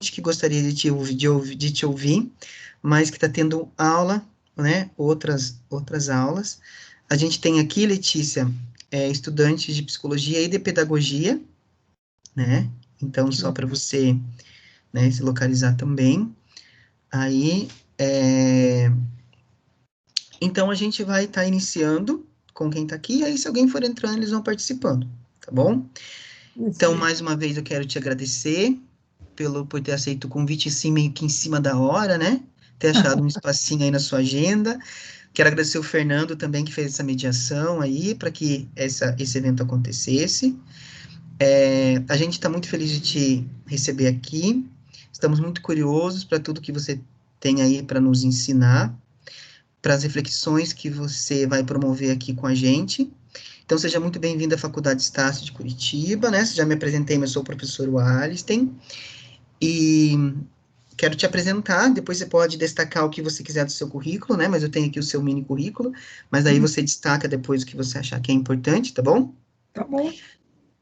que gostaria de te ouvir, mas que está tendo aula, né, outras aulas. A gente tem aqui, Letícia, estudantes de psicologia e de pedagogia, né, então só para você, né, se localizar também. Aí, então a gente vai estar iniciando com quem está aqui, aí se alguém for entrando, eles vão participando, tá bom? Então, Perfeito. mais uma vez, eu quero te agradecer por ter aceito o convite, assim, meio que em cima da hora, né? Ter achado um espacinho aí na sua agenda. Quero agradecer o Fernando também, que fez essa mediação aí, para que esse evento acontecesse. A gente está muito feliz de te receber aqui. Estamos muito curiosos para tudo que você tem aí para nos ensinar, para as reflexões que você vai promover aqui com a gente. Então, seja muito bem-vindo à Faculdade Estácio de Curitiba, né? Já me apresentei, mas sou o professor Wallenstein. E quero te apresentar, depois você pode destacar o que você quiser do seu currículo, né? Mas eu tenho aqui o seu mini currículo, mas aí você destaca depois o que você achar que é importante, tá bom? Tá bom.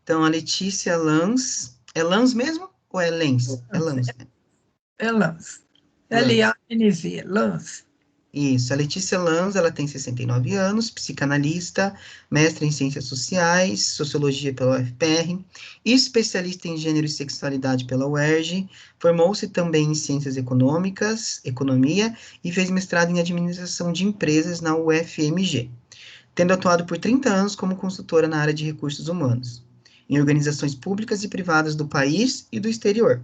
Então, a Letícia Lanz, é Lanz mesmo? Ou é Lenz? É Lanz, né? É Lance. Lanz. L-A-N-Z, Lance. Isso, a Letícia Lanz, ela tem 69 anos, psicanalista, mestre em Ciências Sociais, Sociologia pela UFPR, especialista em Gênero e Sexualidade pela UERJ, formou-se também em Ciências Econômicas, Economia, e fez mestrado em Administração de Empresas na UFMG, tendo atuado por 30 anos como consultora na área de recursos humanos, em organizações públicas e privadas do país e do exterior.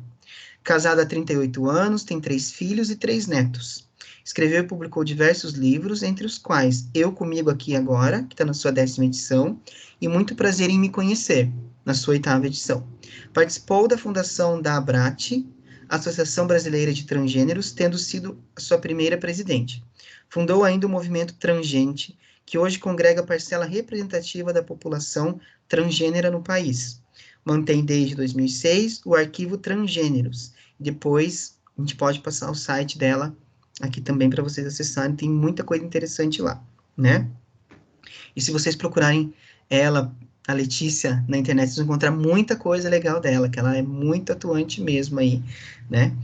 Casada há 38 anos, tem 3 filhos e 3 netos. Escreveu e publicou diversos livros, entre os quais Eu Comigo Aqui Agora, que está na sua 10ª edição, e Muito Prazer em Me Conhecer, na sua 8ª edição. Participou da fundação da ABRAT, Associação Brasileira de Transgêneros, tendo sido a sua primeira presidente. Fundou ainda o movimento Transgente, que hoje congrega parcela representativa da população transgênera no país. Mantém desde 2006 o arquivo Transgêneros. Depois, a gente pode passar o site dela aqui também para vocês acessarem, tem muita coisa interessante lá, né? E se vocês procurarem ela, a Letícia, na internet, vocês vão encontrar muita coisa legal dela, que ela é muito atuante mesmo aí, né?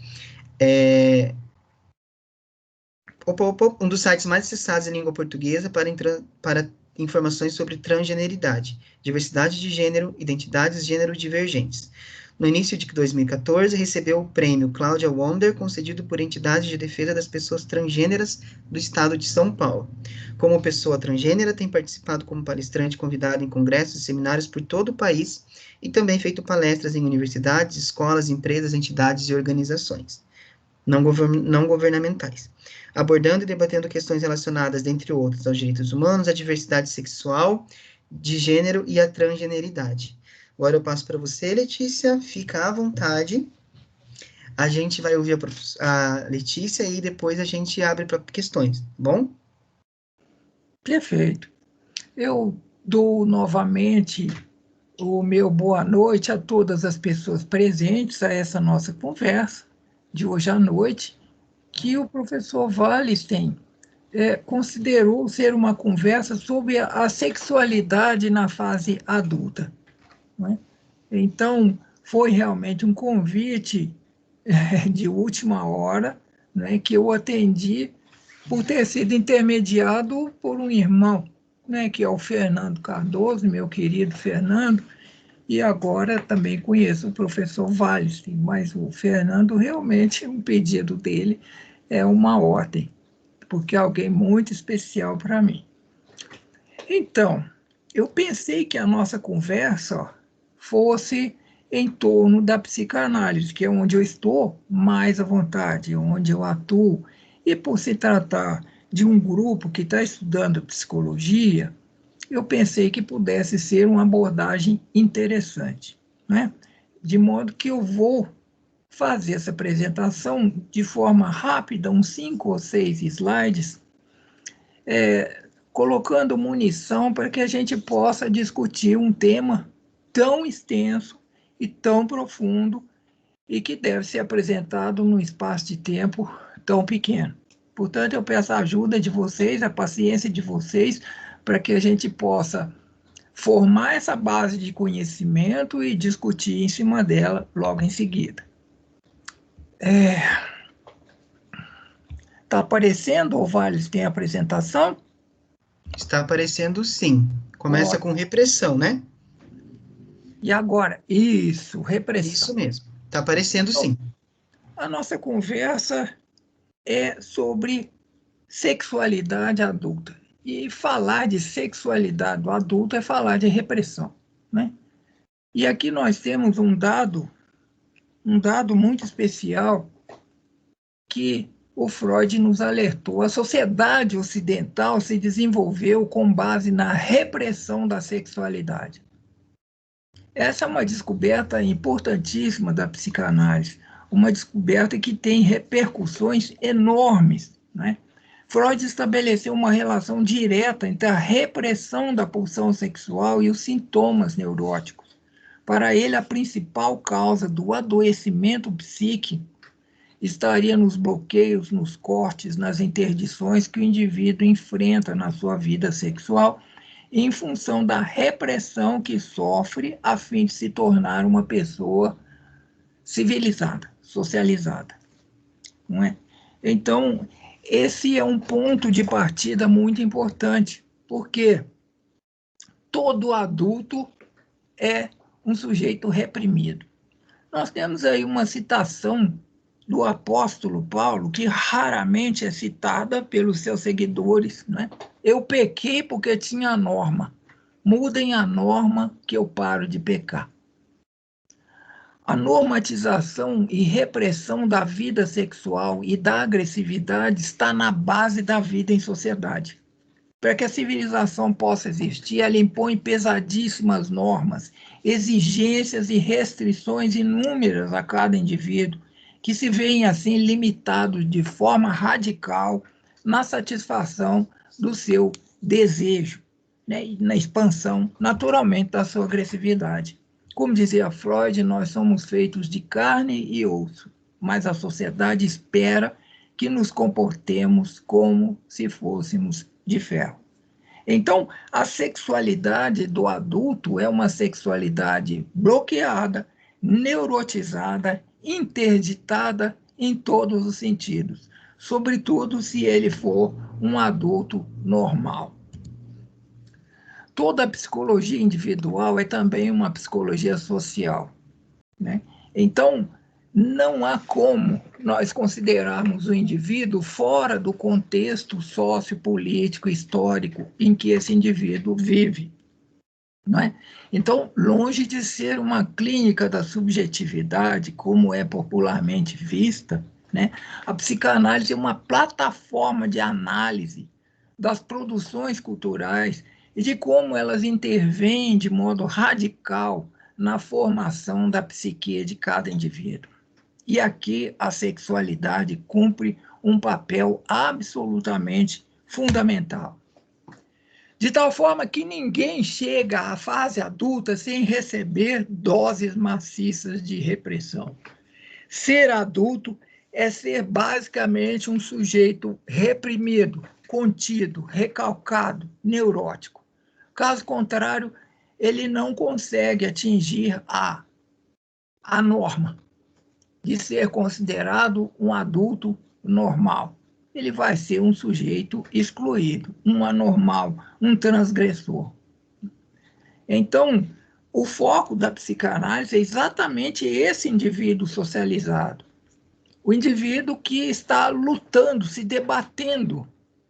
Um dos sites mais acessados em língua portuguesa para informações sobre transgeneridade, diversidade de gênero, identidades gênero divergentes. No início de 2014, recebeu o prêmio Cláudia Wonder, concedido por entidades de defesa das pessoas transgêneras do estado de São Paulo. Como pessoa transgênera, tem participado como palestrante convidado em congressos e seminários por todo o país e também feito palestras em universidades, escolas, empresas, entidades e organizações não governamentais, abordando e debatendo questões relacionadas, dentre outras, aos direitos humanos, à diversidade sexual, de gênero e à transgeneridade. Agora eu passo para você, Letícia, fica à vontade. A gente vai ouvir a Letícia e depois a gente abre para questões, tá bom? Perfeito. Eu dou novamente o meu boa noite a todas as pessoas presentes a essa nossa conversa de hoje à noite, que o professor Wallenstein considerou ser uma conversa sobre a sexualidade na fase adulta. Não é? Então, foi realmente um convite de última hora, né, que eu atendi por ter sido intermediado por um irmão, né, que é o Fernando Cardoso, meu querido Fernando, e agora também conheço o professor Wallenstein, mas o Fernando realmente, um pedido dele é uma ordem, porque é alguém muito especial para mim. Então, eu pensei que a nossa conversa fosse em torno da psicanálise, que é onde eu estou mais à vontade, onde eu atuo. E por se tratar de um grupo que está estudando psicologia, eu pensei que pudesse ser uma abordagem interessante, né? De modo que eu vou fazer essa apresentação de forma rápida, uns 5 ou 6 slides, colocando munição para que a gente possa discutir um tema tão extenso e tão profundo e que deve ser apresentado num espaço de tempo tão pequeno. Portanto, eu peço a ajuda de vocês, a paciência de vocês, para que a gente possa formar essa base de conhecimento e discutir em cima dela logo em seguida. Está aparecendo, Ovales, tem apresentação? Está aparecendo sim. Começa com repressão, né? E agora? Isso, repressão. Isso mesmo. Está aparecendo Então, sim. a nossa conversa é sobre sexualidade adulta. E falar de sexualidade adulta é falar de repressão, né? E aqui nós temos um dado muito especial que o Freud nos alertou. A sociedade ocidental se desenvolveu com base na repressão da sexualidade. Essa é uma descoberta importantíssima da psicanálise, uma descoberta que tem repercussões enormes, né? Freud estabeleceu uma relação direta entre a repressão da pulsão sexual e os sintomas neuróticos. Para ele, a principal causa do adoecimento psíquico estaria nos bloqueios, nos cortes, nas interdições que o indivíduo enfrenta na sua vida sexual, em função da repressão que sofre a fim de se tornar uma pessoa civilizada, socializada, não é? Então, esse é um ponto de partida muito importante, porque todo adulto é um sujeito reprimido. Nós temos aí uma citação do apóstolo Paulo, que raramente é citada pelos seus seguidores, né? Eu pequei porque tinha norma. Mudem a norma que eu paro de pecar. A normatização e repressão da vida sexual e da agressividade está na base da vida em sociedade. Para que a civilização possa existir, ela impõe pesadíssimas normas, exigências e restrições inúmeras a cada indivíduo, que se veem assim limitados de forma radical na satisfação do seu desejo, né, e na expansão, naturalmente, da sua agressividade. Como dizia Freud, nós somos feitos de carne e osso, mas a sociedade espera que nos comportemos como se fôssemos de ferro. Então, a sexualidade do adulto é uma sexualidade bloqueada, neurotizada, interditada em todos os sentidos, sobretudo se ele for um adulto normal. Toda a psicologia individual é também uma psicologia social, né? Então, não há como nós considerarmos o indivíduo fora do contexto sociopolítico, histórico em que esse indivíduo vive, não é? Então, longe de ser uma clínica da subjetividade, como é popularmente vista, né? A psicanálise é uma plataforma de análise das produções culturais e de como elas intervêm de modo radical na formação da psique de cada indivíduo. E aqui a sexualidade cumpre um papel absolutamente fundamental. De tal forma que ninguém chega à fase adulta sem receber doses maciças de repressão. Ser adulto é ser basicamente um sujeito reprimido, contido, recalcado, neurótico. Caso contrário, ele não consegue atingir a norma de ser considerado um adulto normal. Ele vai ser um sujeito excluído, um anormal, um transgressor. Então, o foco da psicanálise é exatamente esse indivíduo socializado. O indivíduo que está lutando, se debatendo,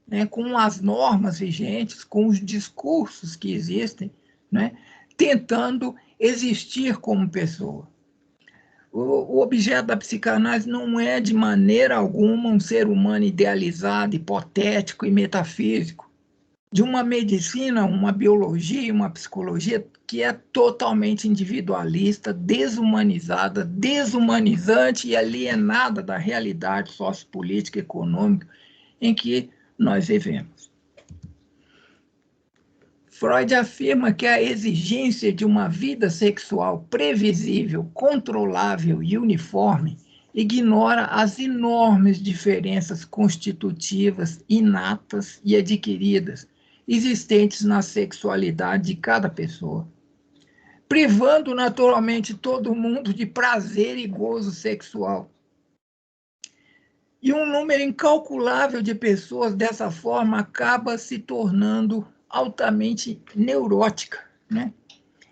né, com as normas vigentes, com os discursos que existem, né, tentando existir como pessoa. O objeto da psicanálise não é, de maneira alguma, um ser humano idealizado, hipotético e metafísico, de uma medicina, uma biologia, uma psicologia que é totalmente individualista, desumanizada, desumanizante e alienada da realidade sociopolítica e econômica em que nós vivemos. Freud afirma que a exigência de uma vida sexual previsível, controlável e uniforme ignora as enormes diferenças constitutivas, inatas e adquiridas existentes na sexualidade de cada pessoa, privando naturalmente todo mundo de prazer e gozo sexual. E um número incalculável de pessoas, dessa forma, acaba se tornando altamente neurótica, né?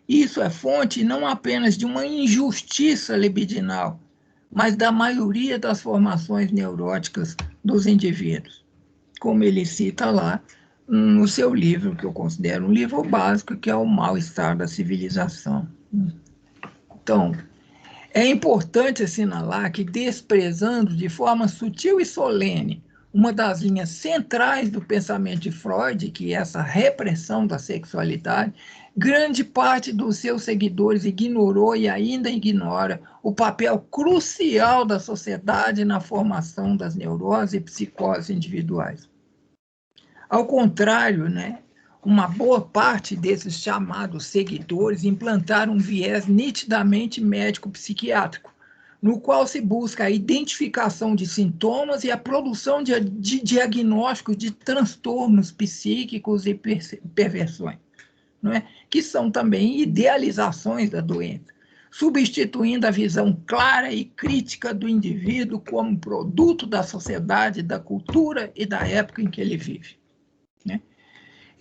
Isso é fonte não apenas de uma injustiça libidinal, mas da maioria das formações neuróticas dos indivíduos, como ele cita lá no seu livro, que eu considero um livro básico, que é O Mal-Estar da Civilização. Então, é importante assinalar que, desprezando de forma sutil e solene uma das linhas centrais do pensamento de Freud, que é essa repressão da sexualidade, grande parte dos seus seguidores ignorou e ainda ignora o papel crucial da sociedade na formação das neuroses e psicoses individuais. Ao contrário, né, uma boa parte desses chamados seguidores implantaram um viés nitidamente médico-psiquiátrico, no qual se busca a identificação de sintomas e a produção de diagnósticos de transtornos psíquicos e perversões, não é? Que são também idealizações da doença, substituindo a visão clara e crítica do indivíduo como produto da sociedade, da cultura e da época em que ele vive, né?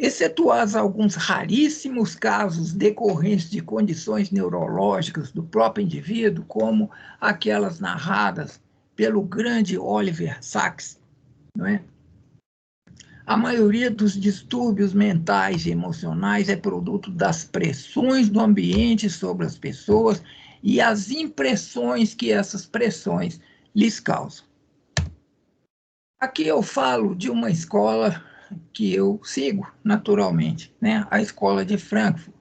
Excetuados alguns raríssimos casos decorrentes de condições neurológicas do próprio indivíduo, como aquelas narradas pelo grande Oliver Sacks, não é? A maioria dos distúrbios mentais e emocionais é produto das pressões do ambiente sobre as pessoas e as impressões que essas pressões lhes causam. Aqui eu falo de uma escola que eu sigo naturalmente, né? A escola de Frankfurt.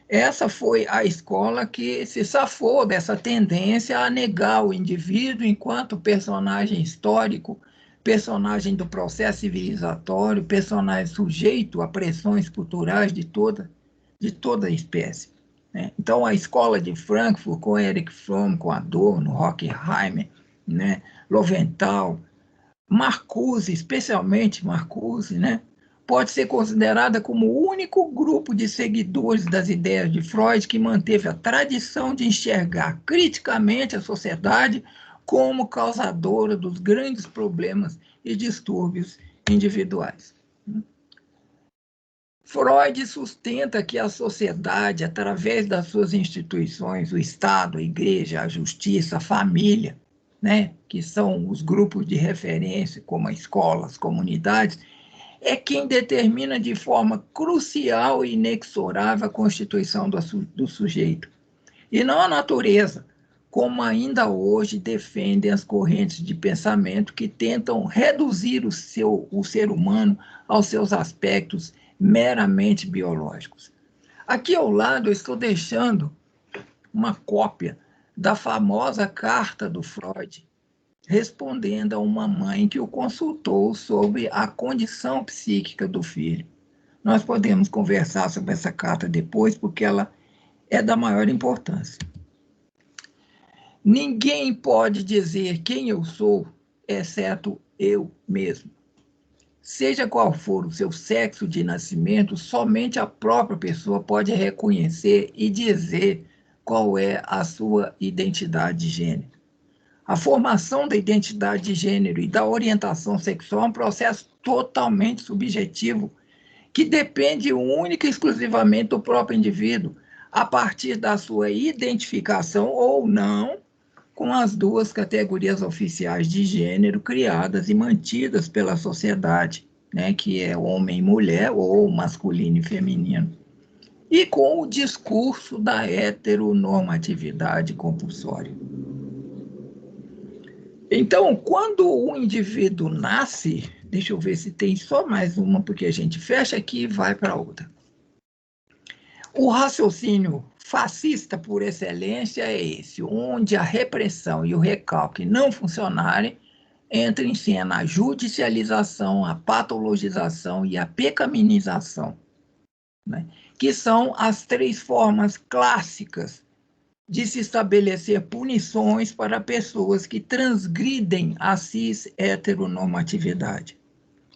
Essa foi a escola que se safou dessa tendência a negar o indivíduo enquanto personagem histórico, personagem do processo civilizatório, personagem sujeito a pressões culturais de toda a espécie, né? Então, a escola de Frankfurt, com Erich Fromm, com Adorno, Horkheimer, né? Lowenthal, Marcuse, especialmente Marcuse, né, pode ser considerada como o único grupo de seguidores das ideias de Freud que manteve a tradição de enxergar criticamente a sociedade como causadora dos grandes problemas e distúrbios individuais. Freud sustenta que a sociedade, através das suas instituições, o Estado, a Igreja, a Justiça, a família, né, que são os grupos de referência, como as escolas, as comunidades, é quem determina de forma crucial e inexorável a constituição do sujeito. E não a natureza, como ainda hoje defendem as correntes de pensamento que tentam reduzir o ser humano aos seus aspectos meramente biológicos. Aqui ao lado eu estou deixando uma cópia da famosa carta do Freud, respondendo a uma mãe que o consultou sobre a condição psíquica do filho. Nós podemos conversar sobre essa carta depois, porque ela é da maior importância. Ninguém pode dizer quem eu sou, exceto eu mesmo. Seja qual for o seu sexo de nascimento, somente a própria pessoa pode reconhecer e dizer qual é a sua identidade de gênero. A formação da identidade de gênero e da orientação sexual é um processo totalmente subjetivo, que depende única e exclusivamente do próprio indivíduo, a partir da sua identificação ou não com as duas categorias oficiais de gênero criadas e mantidas pela sociedade, né, que é homem e mulher, ou masculino e feminino, e com o discurso da heteronormatividade compulsória. Então, quando o indivíduo nasce, deixa eu ver se tem só mais uma, porque a gente fecha aqui e vai para outra. O raciocínio fascista por excelência é esse, onde a repressão e o recalque não funcionarem, entra em cena a judicialização, a patologização e a pecaminização, né? Que são as três formas clássicas de se estabelecer punições para pessoas que transgridem a cis-heteronormatividade.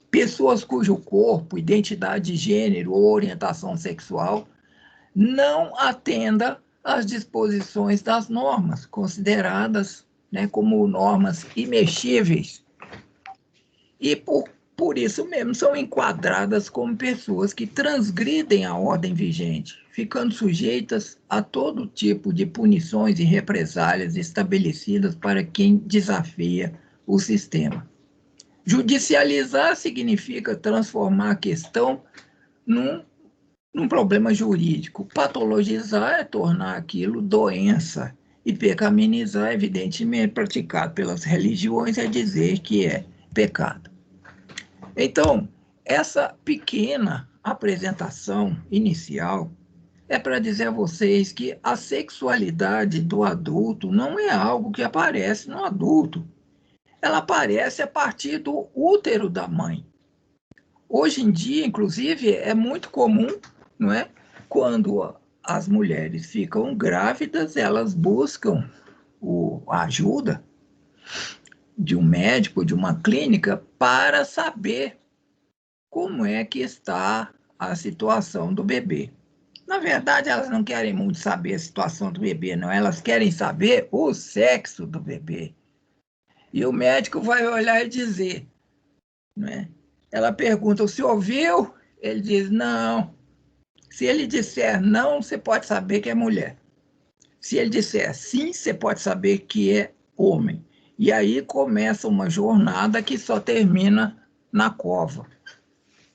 Pessoas cujo corpo, identidade de gênero ou orientação sexual não atenda às disposições das normas, consideradas, né, como normas imexíveis E por isso mesmo são enquadradas como pessoas que transgridem a ordem vigente, ficando sujeitas a todo tipo de punições e represálias estabelecidas para quem desafia o sistema. Judicializar significa transformar a questão num problema jurídico. Patologizar é tornar aquilo doença. E pecamинizar, evidentemente, praticado pelas religiões, é dizer que é pecado. Então, essa pequena apresentação inicial é para dizer a vocês que a sexualidade do adulto não é algo que aparece no adulto. Ela aparece a partir do útero da mãe. Hoje em dia, inclusive, é muito comum, não é? Quando as mulheres ficam grávidas, elas buscam a ajuda de um médico, de uma clínica, para saber como é que está a situação do bebê. Na verdade, elas não querem muito saber a situação do bebê, não. Elas querem saber o sexo do bebê. E o médico vai olhar e dizer, né? Ela pergunta, o senhor viu? Ele diz, não. Se ele disser não, você pode saber que é mulher. Se ele disser sim, você pode saber que é homem. E aí começa uma jornada que só termina na cova.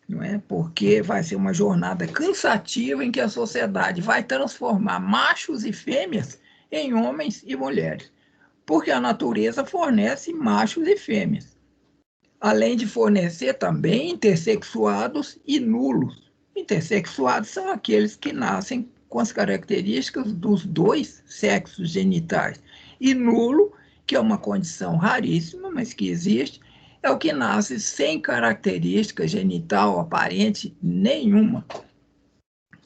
Não é? Porque vai ser uma jornada cansativa em que a sociedade vai transformar machos e fêmeas em homens e mulheres. Porque a natureza fornece machos e fêmeas. Além de fornecer também intersexuados e nulos. Intersexuados são aqueles que nascem com as características dos dois sexos genitais. E nulo, que é uma condição raríssima, mas que existe, é o que nasce sem característica genital aparente nenhuma.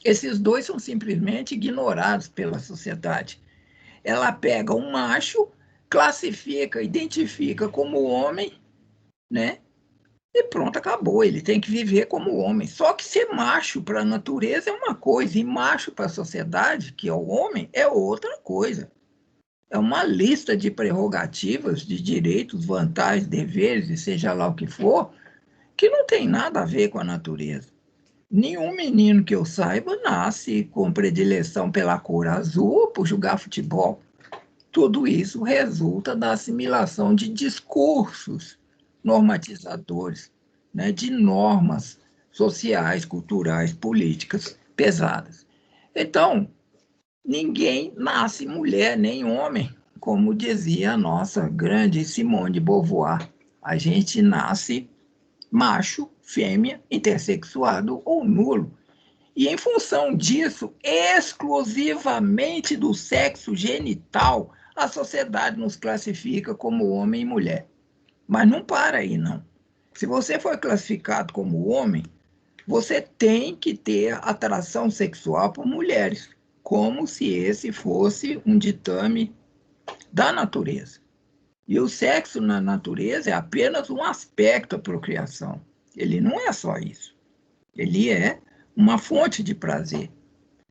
Esses dois são simplesmente ignorados pela sociedade. Ela pega um macho, classifica, identifica como homem, né? E pronto, acabou. Ele tem que viver como homem. Só que ser macho para a natureza é uma coisa, e macho para a sociedade, que é o homem, é outra coisa. É uma lista de prerrogativas, de direitos, vantagens, deveres, e seja lá o que for, que não tem nada a ver com a natureza. Nenhum menino que eu saiba nasce com predileção pela cor azul ou por jogar futebol. Tudo isso resulta da assimilação de discursos normatizadores, né, de normas sociais, culturais, políticas pesadas. Então, ninguém nasce mulher nem homem, como dizia a nossa grande Simone de Beauvoir. A gente nasce macho, fêmea, intersexuado ou nulo. E em função disso, exclusivamente do sexo genital, a sociedade nos classifica como homem e mulher. Mas não para aí, não. Se você for classificado como homem, você tem que ter atração sexual por mulheres, como se esse fosse um ditame da natureza. E o sexo na natureza é apenas um aspecto da procriação. Ele não é só isso. Ele é uma fonte de prazer.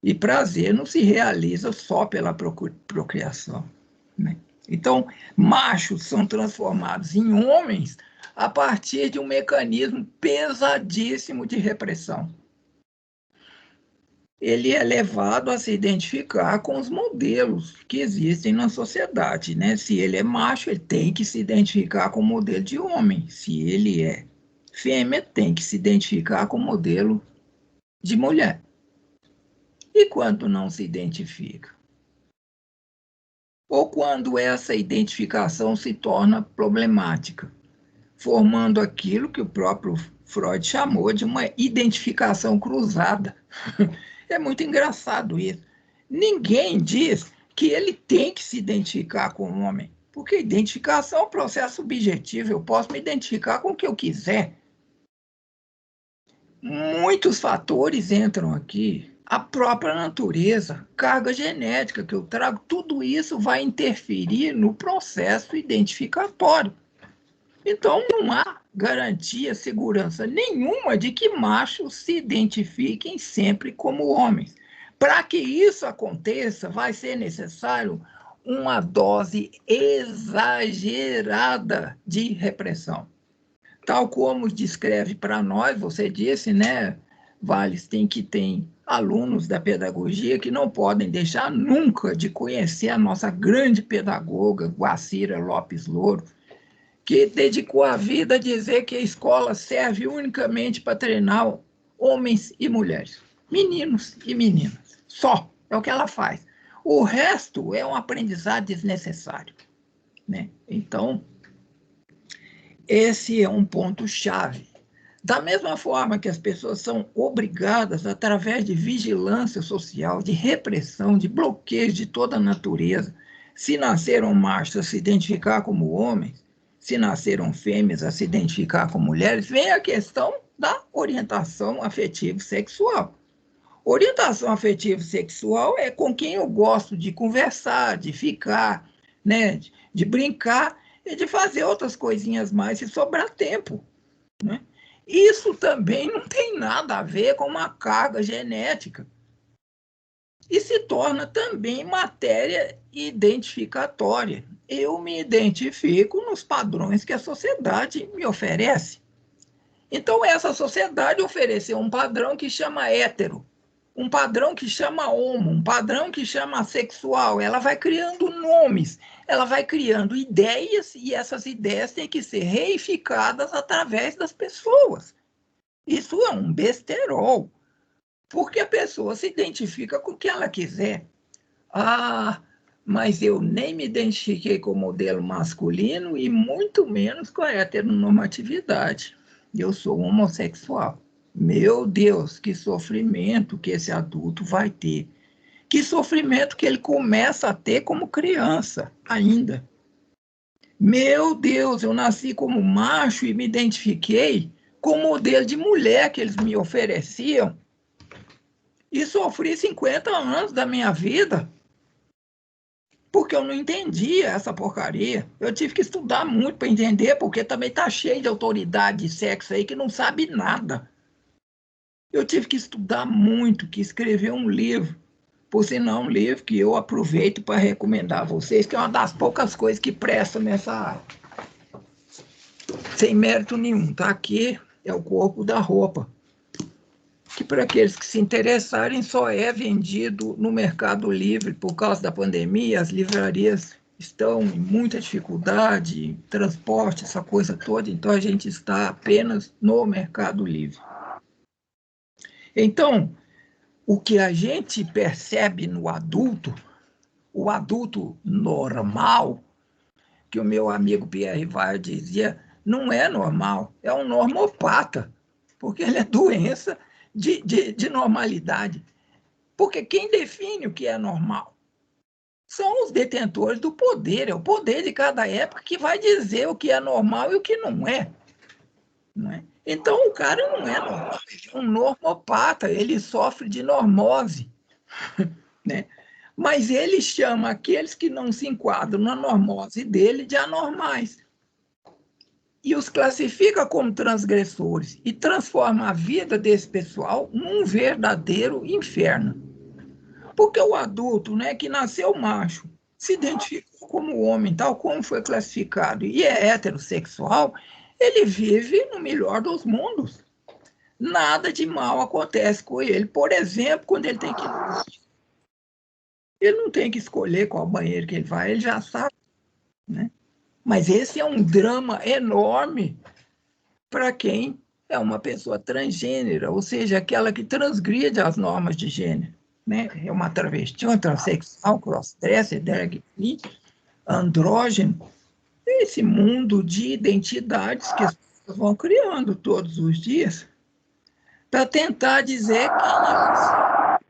E prazer não se realiza só pela procriação, né? Então, machos são transformados em homens a partir de um mecanismo pesadíssimo de repressão. Ele é levado a se identificar com os modelos que existem na sociedade, né? Se ele é macho, ele tem que se identificar com o modelo de homem. Se ele é fêmea, tem que se identificar com o modelo de mulher. E quando não se identifica? Ou quando essa identificação se torna problemática, formando aquilo que o próprio Freud chamou de uma identificação cruzada. É muito engraçado isso. Ninguém diz que ele tem que se identificar com um homem, porque identificação é um processo subjetivo, eu posso me identificar com o que eu quiser. Muitos fatores entram aqui. A própria natureza, carga genética que eu trago, tudo isso vai interferir no processo identificatório. Então, não há garantia, segurança nenhuma de que machos se identifiquem sempre como homens. Para que isso aconteça, vai ser necessário uma dose exagerada de repressão. tal como descreve para nós, você disse, né, Valles, tem alunos da pedagogia que não podem deixar nunca de conhecer a nossa grande pedagoga, Guacira Lopes Louro, que dedicou a vida a dizer que a escola serve unicamente para treinar homens e mulheres, meninos e meninas. Só é o que ela faz. O resto é um aprendizado desnecessário, né? Então, esse é um ponto-chave. Da mesma forma que as pessoas são obrigadas, através de vigilância social, de repressão, de bloqueios de toda a natureza, se nasceram machos, a se identificar como homens, se nasceram fêmeas, a se identificar como mulheres, vem a questão da orientação afetivo-sexual. Orientação afetivo-sexual é com quem eu gosto de conversar, de ficar, né, de brincar e de fazer outras coisinhas mais se sobrar tempo, né? Isso também não tem nada a ver com uma carga genética e se torna também matéria identificatória. Eu me identifico nos padrões que a sociedade me oferece. Então, essa sociedade ofereceu um padrão que chama hétero, um padrão que chama homo, um padrão que chama sexual. Ela vai criando nomes, ela vai criando ideias, e essas ideias têm que ser reificadas através das pessoas. Isso é um besterol, porque a pessoa se identifica com o que ela quiser. Ah, mas eu nem me identifiquei com o modelo masculino e muito menos com a heteronormatividade. Eu sou homossexual. Meu Deus, que sofrimento que esse adulto vai ter. Que sofrimento que ele começa a ter como criança ainda. Meu Deus, eu nasci como macho e me identifiquei com o modelo de mulher que eles me ofereciam. E sofri 50 anos da minha vida porque eu não entendia essa porcaria. Eu tive que estudar muito para entender, porque também está cheio de autoridade de sexo aí que não sabe nada. Eu tive que estudar muito, que escrever um livro. Por sinal, um livro que eu aproveito para recomendar a vocês, que é uma das poucas coisas que prestam nessa área. Sem mérito nenhum, tá? Aqui é o corpo da roupa, que para aqueles que se interessarem só é vendido no Mercado Livre. Por causa da pandemia, as livrarias estão em muita dificuldade, transporte, essa coisa toda, então a gente está apenas no Mercado Livre. Então, o que a gente percebe no adulto, o adulto normal, que o meu amigo Pierre Weil dizia, não é normal, é um normopata, porque ele é doença de normalidade. Porque quem define o que é normal são os detentores do poder, é o poder de cada época que vai dizer o que é normal e o que não é. Não é? Então, o cara não é normal, ele é um normopata, ele sofre de normose, né? Mas ele chama aqueles que não se enquadram na normose dele de anormais. E os classifica como transgressores e transforma a vida desse pessoal num verdadeiro inferno. Porque o adulto, né, que nasceu macho, se identificou como homem, tal como foi classificado, e é heterossexual, ele vive no melhor dos mundos. Nada de mal acontece com ele. Por exemplo, quando ele tem que... Ele não tem que escolher qual banheiro que ele vai, ele já sabe, né? Mas esse é um drama enorme para quem é uma pessoa transgênera, ou seja, aquela que transgride as normas de gênero, né? É uma travesti, uma transexual, crossdresser, drag queen, andrógeno, esse mundo de identidades que as pessoas vão criando todos os dias para tentar dizer que,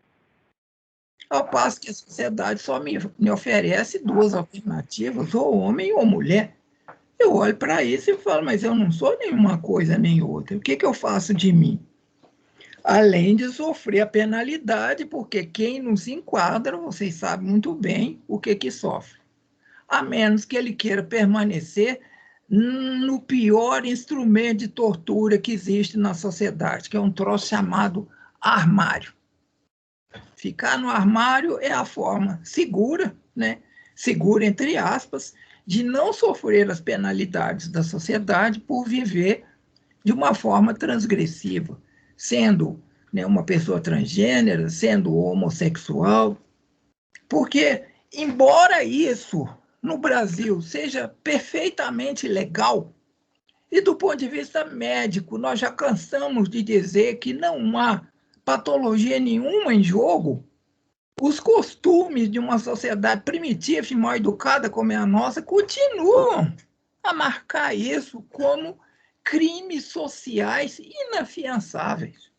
ao passo que a sociedade só me oferece duas alternativas, ou homem ou mulher. Eu olho para isso e falo, mas eu não sou nenhuma coisa nem outra. O que eu faço de mim? Além de sofrer a penalidade, porque quem não se enquadra, vocês sabem muito bem o que sofre. A menos que ele queira permanecer no pior instrumento de tortura que existe na sociedade, que é um troço chamado armário. Ficar no armário é a forma segura, né? Segura entre aspas, de não sofrer as penalidades da sociedade por viver de uma forma transgressiva, sendo, né, uma pessoa transgênera, sendo homossexual, porque, embora isso no Brasil seja perfeitamente legal, e do ponto de vista médico, nós já cansamos de dizer que não há patologia nenhuma em jogo, os costumes de uma sociedade primitiva e mal educada como é a nossa continuam a marcar isso como crimes sociais inafiançáveis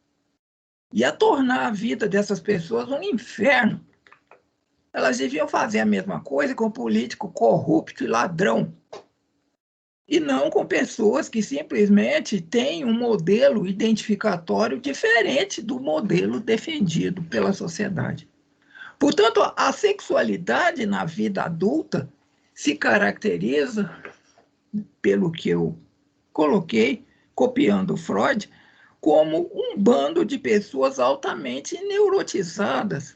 e a tornar a vida dessas pessoas um inferno. Elas deviam fazer a mesma coisa com político corrupto e ladrão, e não com pessoas que simplesmente têm um modelo identificatório diferente do modelo defendido pela sociedade. Portanto, a sexualidade na vida adulta se caracteriza, pelo que eu coloquei, copiando Freud, como um bando de pessoas altamente neurotizadas,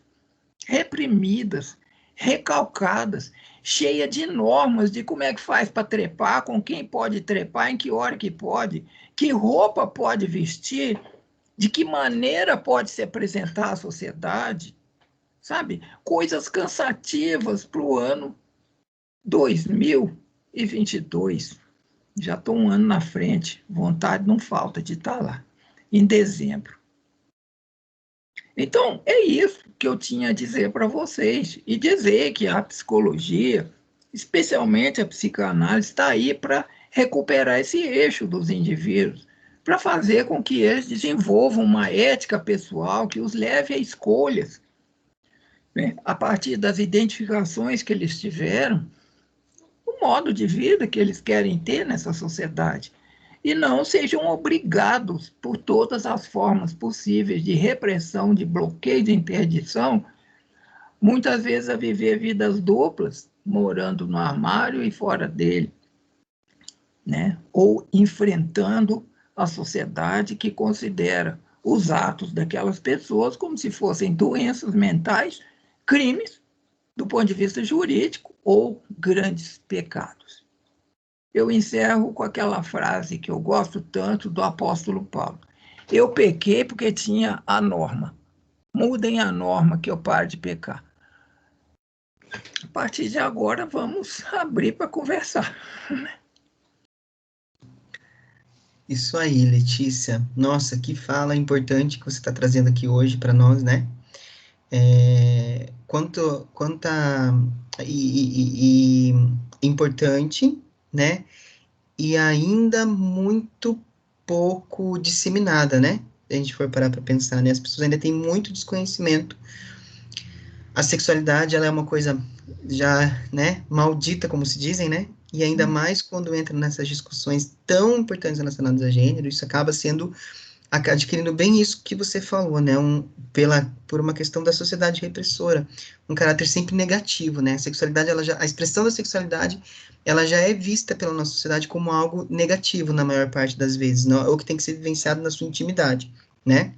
reprimidas, recalcadas, cheia de normas de como é que faz para trepar, com quem pode trepar, em que hora que pode, que roupa pode vestir, de que maneira pode se apresentar à sociedade, sabe? Coisas cansativas para o ano 2022. Já estou um ano na frente, vontade não falta de estar lá, em dezembro. Então, é isso que eu tinha a dizer para vocês, e dizer que a psicologia, especialmente a psicanálise, está aí para recuperar esse eixo dos indivíduos, para fazer com que eles desenvolvam uma ética pessoal que os leve a escolhas, né, a partir das identificações que eles tiveram, o modo de vida que eles querem ter nessa sociedade, e não sejam obrigados por todas as formas possíveis de repressão, de bloqueio, de interdição, muitas vezes a viver vidas duplas, morando no armário e fora dele, né? Ou enfrentando a sociedade que considera os atos daquelas pessoas como se fossem doenças mentais, crimes, do ponto de vista jurídico, ou grandes pecados. Eu encerro com aquela frase que eu gosto tanto do apóstolo Paulo. Eu pequei porque tinha a norma. Mudem a norma que eu pare de pecar. A partir de agora, vamos abrir para conversar. Isso aí, Letícia. Nossa, que fala importante que você está trazendo aqui hoje para nós, né? Quanta e importante, né? E ainda muito pouco disseminada, né? Se a gente for parar para pensar, né? As pessoas ainda têm muito desconhecimento. A sexualidade, ela é uma coisa já, né, maldita, como se dizem, né? E ainda mais quando entra nessas discussões tão importantes relacionadas a gênero, isso acaba sendo adquirindo bem isso que você falou, né, por uma questão da sociedade repressora, um caráter sempre negativo, né, a sexualidade, a expressão da sexualidade, ela já é vista pela nossa sociedade como algo negativo na maior parte das vezes, não, ou que tem que ser vivenciado na sua intimidade, né,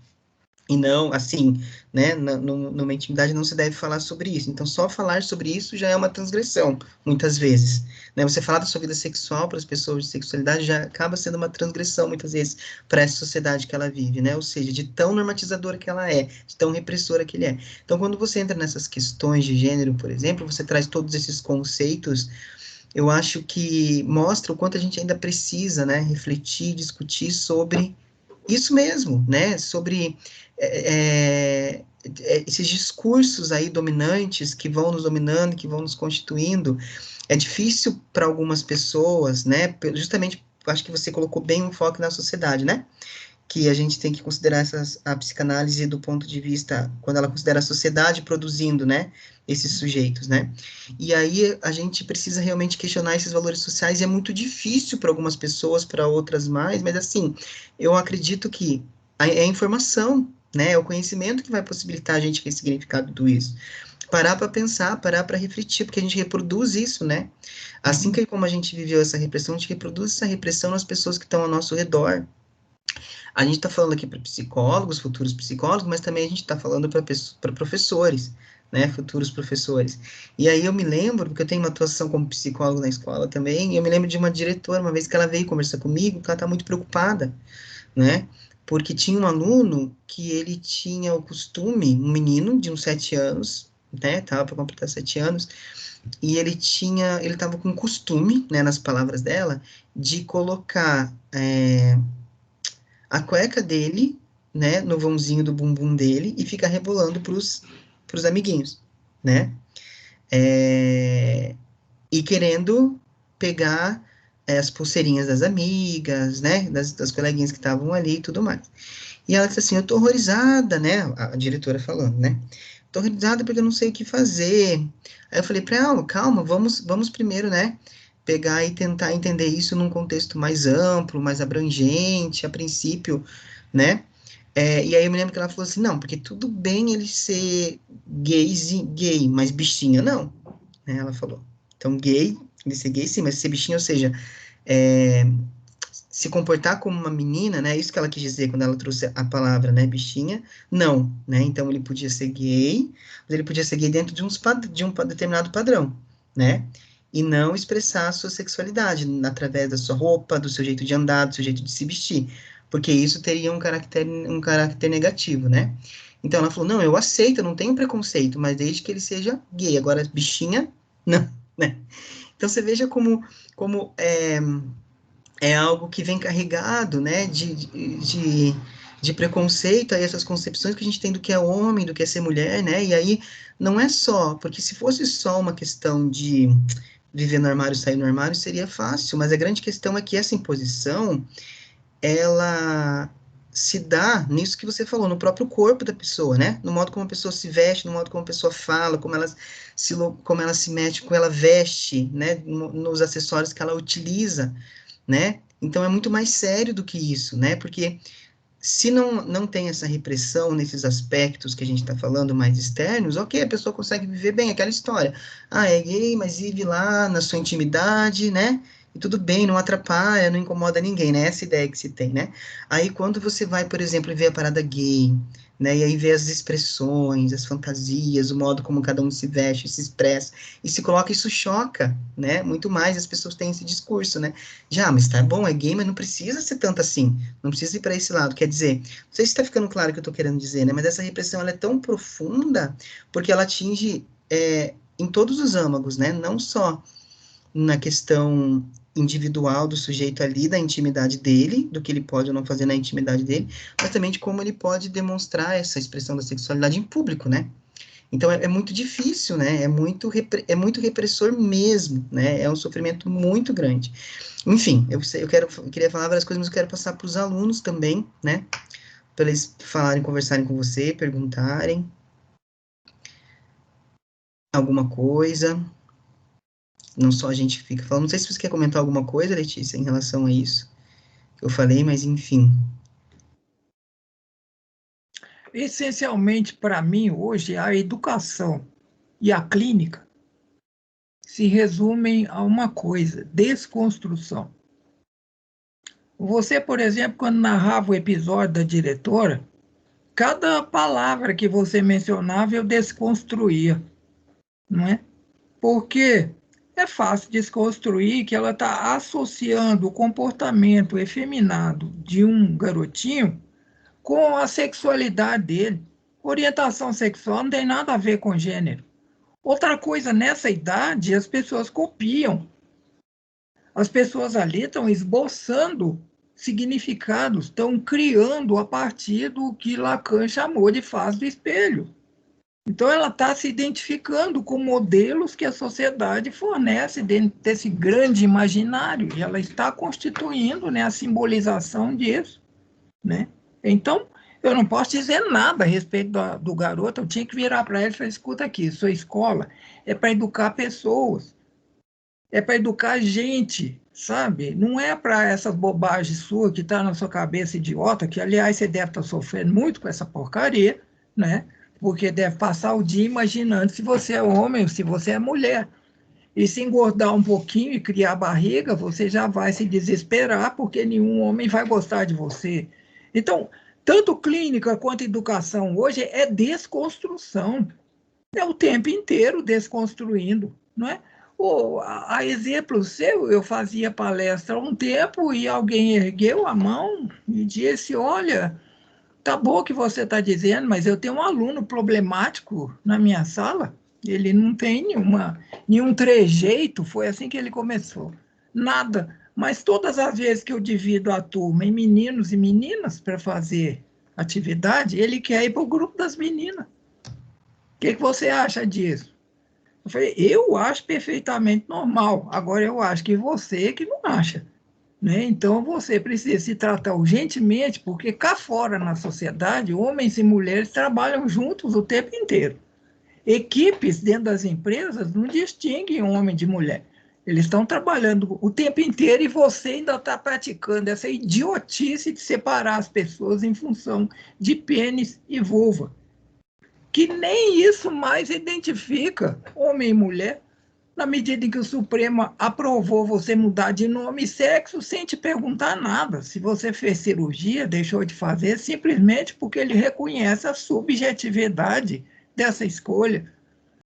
e não, assim, né, numa intimidade não se deve falar sobre isso. Então, só falar sobre isso já é uma transgressão, muitas vezes. Né? Você falar da sua vida sexual para as pessoas de sexualidade já acaba sendo uma transgressão, muitas vezes, para essa sociedade que ela vive, né? Ou seja, de tão normatizadora que ela é, de tão repressora que ele é. Então, quando você entra nessas questões de gênero, por exemplo, você traz todos esses conceitos, eu acho que mostra o quanto a gente ainda precisa, né, refletir, discutir sobre isso mesmo, né, sobre esses discursos aí dominantes que vão nos dominando, que vão nos constituindo. É difícil para algumas pessoas, né, justamente, acho que você colocou bem um foco na sociedade, né, que a gente tem que considerar a psicanálise do ponto de vista, quando ela considera a sociedade produzindo, né, esses sujeitos, né, e aí a gente precisa realmente questionar esses valores sociais, e é muito difícil para algumas pessoas, para outras mais, mas assim, eu acredito que é a informação, né, é o conhecimento que vai possibilitar a gente ressignificar tudo isso, parar para pensar, parar para refletir, porque a gente reproduz isso, né, assim que como a gente viveu essa repressão, a gente reproduz essa repressão nas pessoas que estão ao nosso redor. A gente está falando aqui para psicólogos, futuros psicólogos, mas também a gente está falando para professores, né, futuros professores. E aí eu me lembro, porque eu tenho uma atuação como psicólogo na escola também, e eu me lembro de uma diretora, uma vez que ela veio conversar comigo, que ela está muito preocupada, né, porque tinha um aluno que ele tinha o costume, um menino de uns 7 anos, né, estava para completar 7 anos, e ele estava com costume, né, nas palavras dela, de colocar a cueca dele, né, no vãozinho do bumbum dele e ficar rebolando pros amiguinhos, né? E querendo pegar as pulseirinhas das amigas, né, das coleguinhas que estavam ali e tudo mais. E ela disse assim, eu tô horrorizada, né, a diretora falando, né, tô horrorizada porque eu não sei o que fazer. Aí eu falei para ela, calma, vamos primeiro, né, pegar e tentar entender isso num contexto mais amplo, mais abrangente, a princípio, né, e aí eu me lembro que ela falou assim, não, porque tudo bem ele ser gay, mas bichinha não, né, ela falou. Então, ele ser gay sim, mas ser bichinha, ou seja, é, se comportar como uma menina, né, isso que ela quis dizer quando ela trouxe a palavra, né, bichinha, não, né, então ele podia ser gay, mas ele podia ser gay dentro de um determinado padrão, né, e não expressar a sua sexualidade através da sua roupa, do seu jeito de andar, do seu jeito de se vestir, porque isso teria um caráter negativo, né. Então ela falou, não, eu aceito, eu não tenho preconceito, mas desde que ele seja gay, agora bichinha, não, né. Então você veja como é algo que vem carregado, né, de preconceito, aí essas concepções que a gente tem do que é homem, do que é ser mulher, né, e aí não é só, porque se fosse só uma questão de viver no armário, sair no armário, seria fácil, mas a grande questão é que essa imposição, ela se dá nisso que você falou, no próprio corpo da pessoa, né, no modo como a pessoa se veste, no modo como a pessoa fala, como ela se mete, como ela veste, né, nos acessórios que ela utiliza, né? Então é muito mais sério do que isso, né? Porque se não tem essa repressão nesses aspectos que a gente está falando mais externos, ok, a pessoa consegue viver bem aquela história. Ah, é gay, mas vive lá na sua intimidade, né? E tudo bem, não atrapalha, não incomoda ninguém, né? Essa ideia que se tem, né? Aí quando você vai, por exemplo, ver a parada gay, né? E aí vê as expressões, as fantasias, o modo como cada um se veste, se expressa, e se coloca, isso choca, né? Muito mais as pessoas têm esse discurso, né? Já, mas tá bom, é gay, mas não precisa ser tanto assim. Não precisa ir para esse lado. Quer dizer, não sei se está ficando claro o que eu estou querendo dizer, né? Mas essa repressão ela é tão profunda porque ela atinge em todos os âmagos, né? Não só na questão individual do sujeito ali, da intimidade dele, do que ele pode ou não fazer na intimidade dele, mas também de como ele pode demonstrar essa expressão da sexualidade em público, né? Então é muito difícil, né? É muito repressor mesmo, né? É um sofrimento muito grande. Enfim, eu queria falar várias coisas, mas eu quero passar para os alunos também, né? Para eles falarem, conversarem com você, perguntarem alguma coisa. Não só a gente fica falando. Não sei se você quer comentar alguma coisa, Letícia, em relação a isso que eu falei, mas enfim. Essencialmente, para mim, hoje, a educação e a clínica se resumem a uma coisa: desconstrução. Você, por exemplo, quando narrava o episódio da diretora, cada palavra que você mencionava eu desconstruía, não é? Porque é fácil desconstruir que ela está associando o comportamento efeminado de um garotinho com a sexualidade dele. Orientação sexual não tem nada a ver com gênero. Outra coisa, nessa idade, as pessoas copiam. As pessoas ali estão esboçando significados, estão criando a partir do que Lacan chamou de fase do espelho. Então, ela está se identificando com modelos que a sociedade fornece dentro desse grande imaginário, e ela está constituindo, né, a simbolização disso, né? Então, eu não posso dizer nada a respeito do garoto, eu tinha que virar para ele e falar, escuta aqui, sua escola é para educar pessoas, é para educar gente, sabe? Não é para essas bobagens suas que estão tá na sua cabeça idiota, que, aliás, você deve estar tá sofrendo muito com essa porcaria, né? Porque deve passar o dia imaginando se você é homem ou se você é mulher. E se engordar um pouquinho e criar barriga, você já vai se desesperar, porque nenhum homem vai gostar de você. Então, tanto clínica quanto educação hoje é desconstrução. É o tempo inteiro desconstruindo, não é? Ou, a exemplo seu, eu fazia palestra há um tempo e alguém ergueu a mão e disse, olha, tá bom o que você está dizendo, mas eu tenho um aluno problemático na minha sala, ele não tem nenhum trejeito, foi assim que ele começou. Nada. Mas todas as vezes que eu divido a turma em meninos e meninas para fazer atividade, ele quer ir para o grupo das meninas. O que você acha disso? Eu falei, eu acho perfeitamente normal. Agora eu acho que você que não acha. Né? Então você precisa se tratar urgentemente, porque cá fora na sociedade, homens e mulheres trabalham juntos o tempo inteiro. Equipes dentro das empresas não distinguem homem de mulher. Eles estão trabalhando o tempo inteiro e você ainda está praticando essa idiotice de separar as pessoas em função de pênis e vulva, que nem isso mais identifica homem e mulher. Na medida em que o Supremo aprovou você mudar de nome e sexo sem te perguntar nada. Se você fez cirurgia, deixou de fazer, simplesmente porque ele reconhece a subjetividade dessa escolha.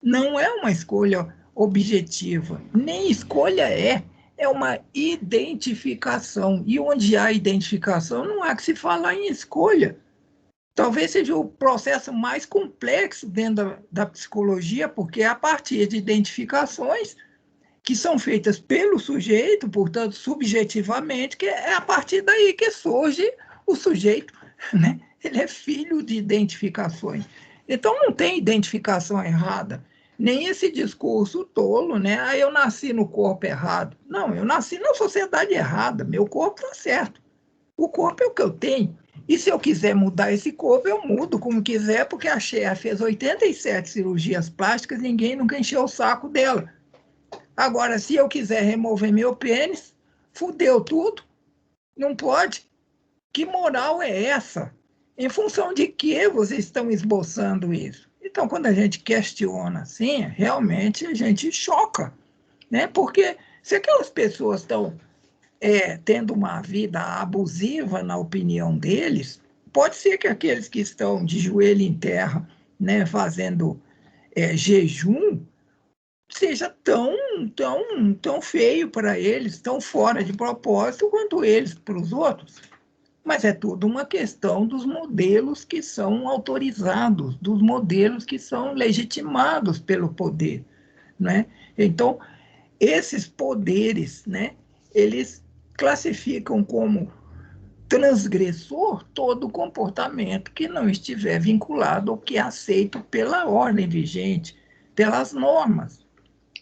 Não é uma escolha objetiva, nem escolha é uma identificação. E onde há identificação, não há que se falar em escolha. Talvez seja o processo mais complexo dentro da psicologia, porque é a partir de identificações que são feitas pelo sujeito, portanto, subjetivamente, que é a partir daí que surge o sujeito, né? Ele é filho de identificações. Então, não tem identificação errada, nem esse discurso tolo, né? Ah, eu nasci no corpo errado. Não, eu nasci na sociedade errada, meu corpo está certo. O corpo é o que eu tenho. E se eu quiser mudar esse corpo, eu mudo como quiser, porque a Cher fez 87 cirurgias plásticas, ninguém nunca encheu o saco dela. Agora, se eu quiser remover meu pênis, fudeu tudo, não pode. Que moral é essa? Em função de que vocês estão esboçando isso? Então, quando a gente questiona assim, realmente a gente choca, né? Porque se aquelas pessoas estão tendo uma vida abusiva na opinião deles, pode ser que aqueles que estão de joelho em terra, né, fazendo jejum, seja tão feio para eles, tão fora de propósito quanto eles para os outros. Mas é tudo uma questão dos modelos que são autorizados, dos modelos que são legitimados pelo poder, né? Então, esses poderes, né, eles classificam como transgressor todo comportamento que não estiver vinculado ao que é aceito pela ordem vigente, pelas normas,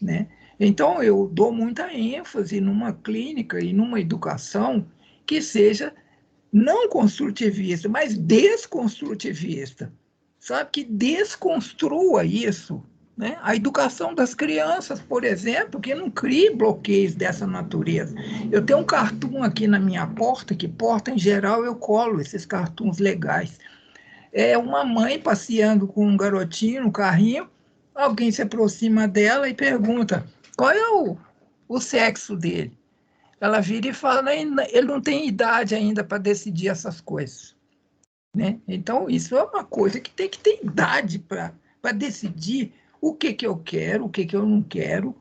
né? Então, eu dou muita ênfase numa clínica e numa educação que seja não construtivista, mas desconstrutivista, sabe? Que desconstrua isso, né? A educação das crianças, por exemplo, que não crie bloqueios dessa natureza. Eu tenho um cartoon aqui na minha porta, que porta, em geral, eu colo esses cartoons legais. É uma mãe passeando com um garotinho no carrinho, alguém se aproxima dela e pergunta qual é o sexo dele. Ela vira e fala, ele não tem idade ainda para decidir essas coisas. Né? Então, isso é uma coisa que tem que ter idade para decidir o que eu quero, o que eu não quero,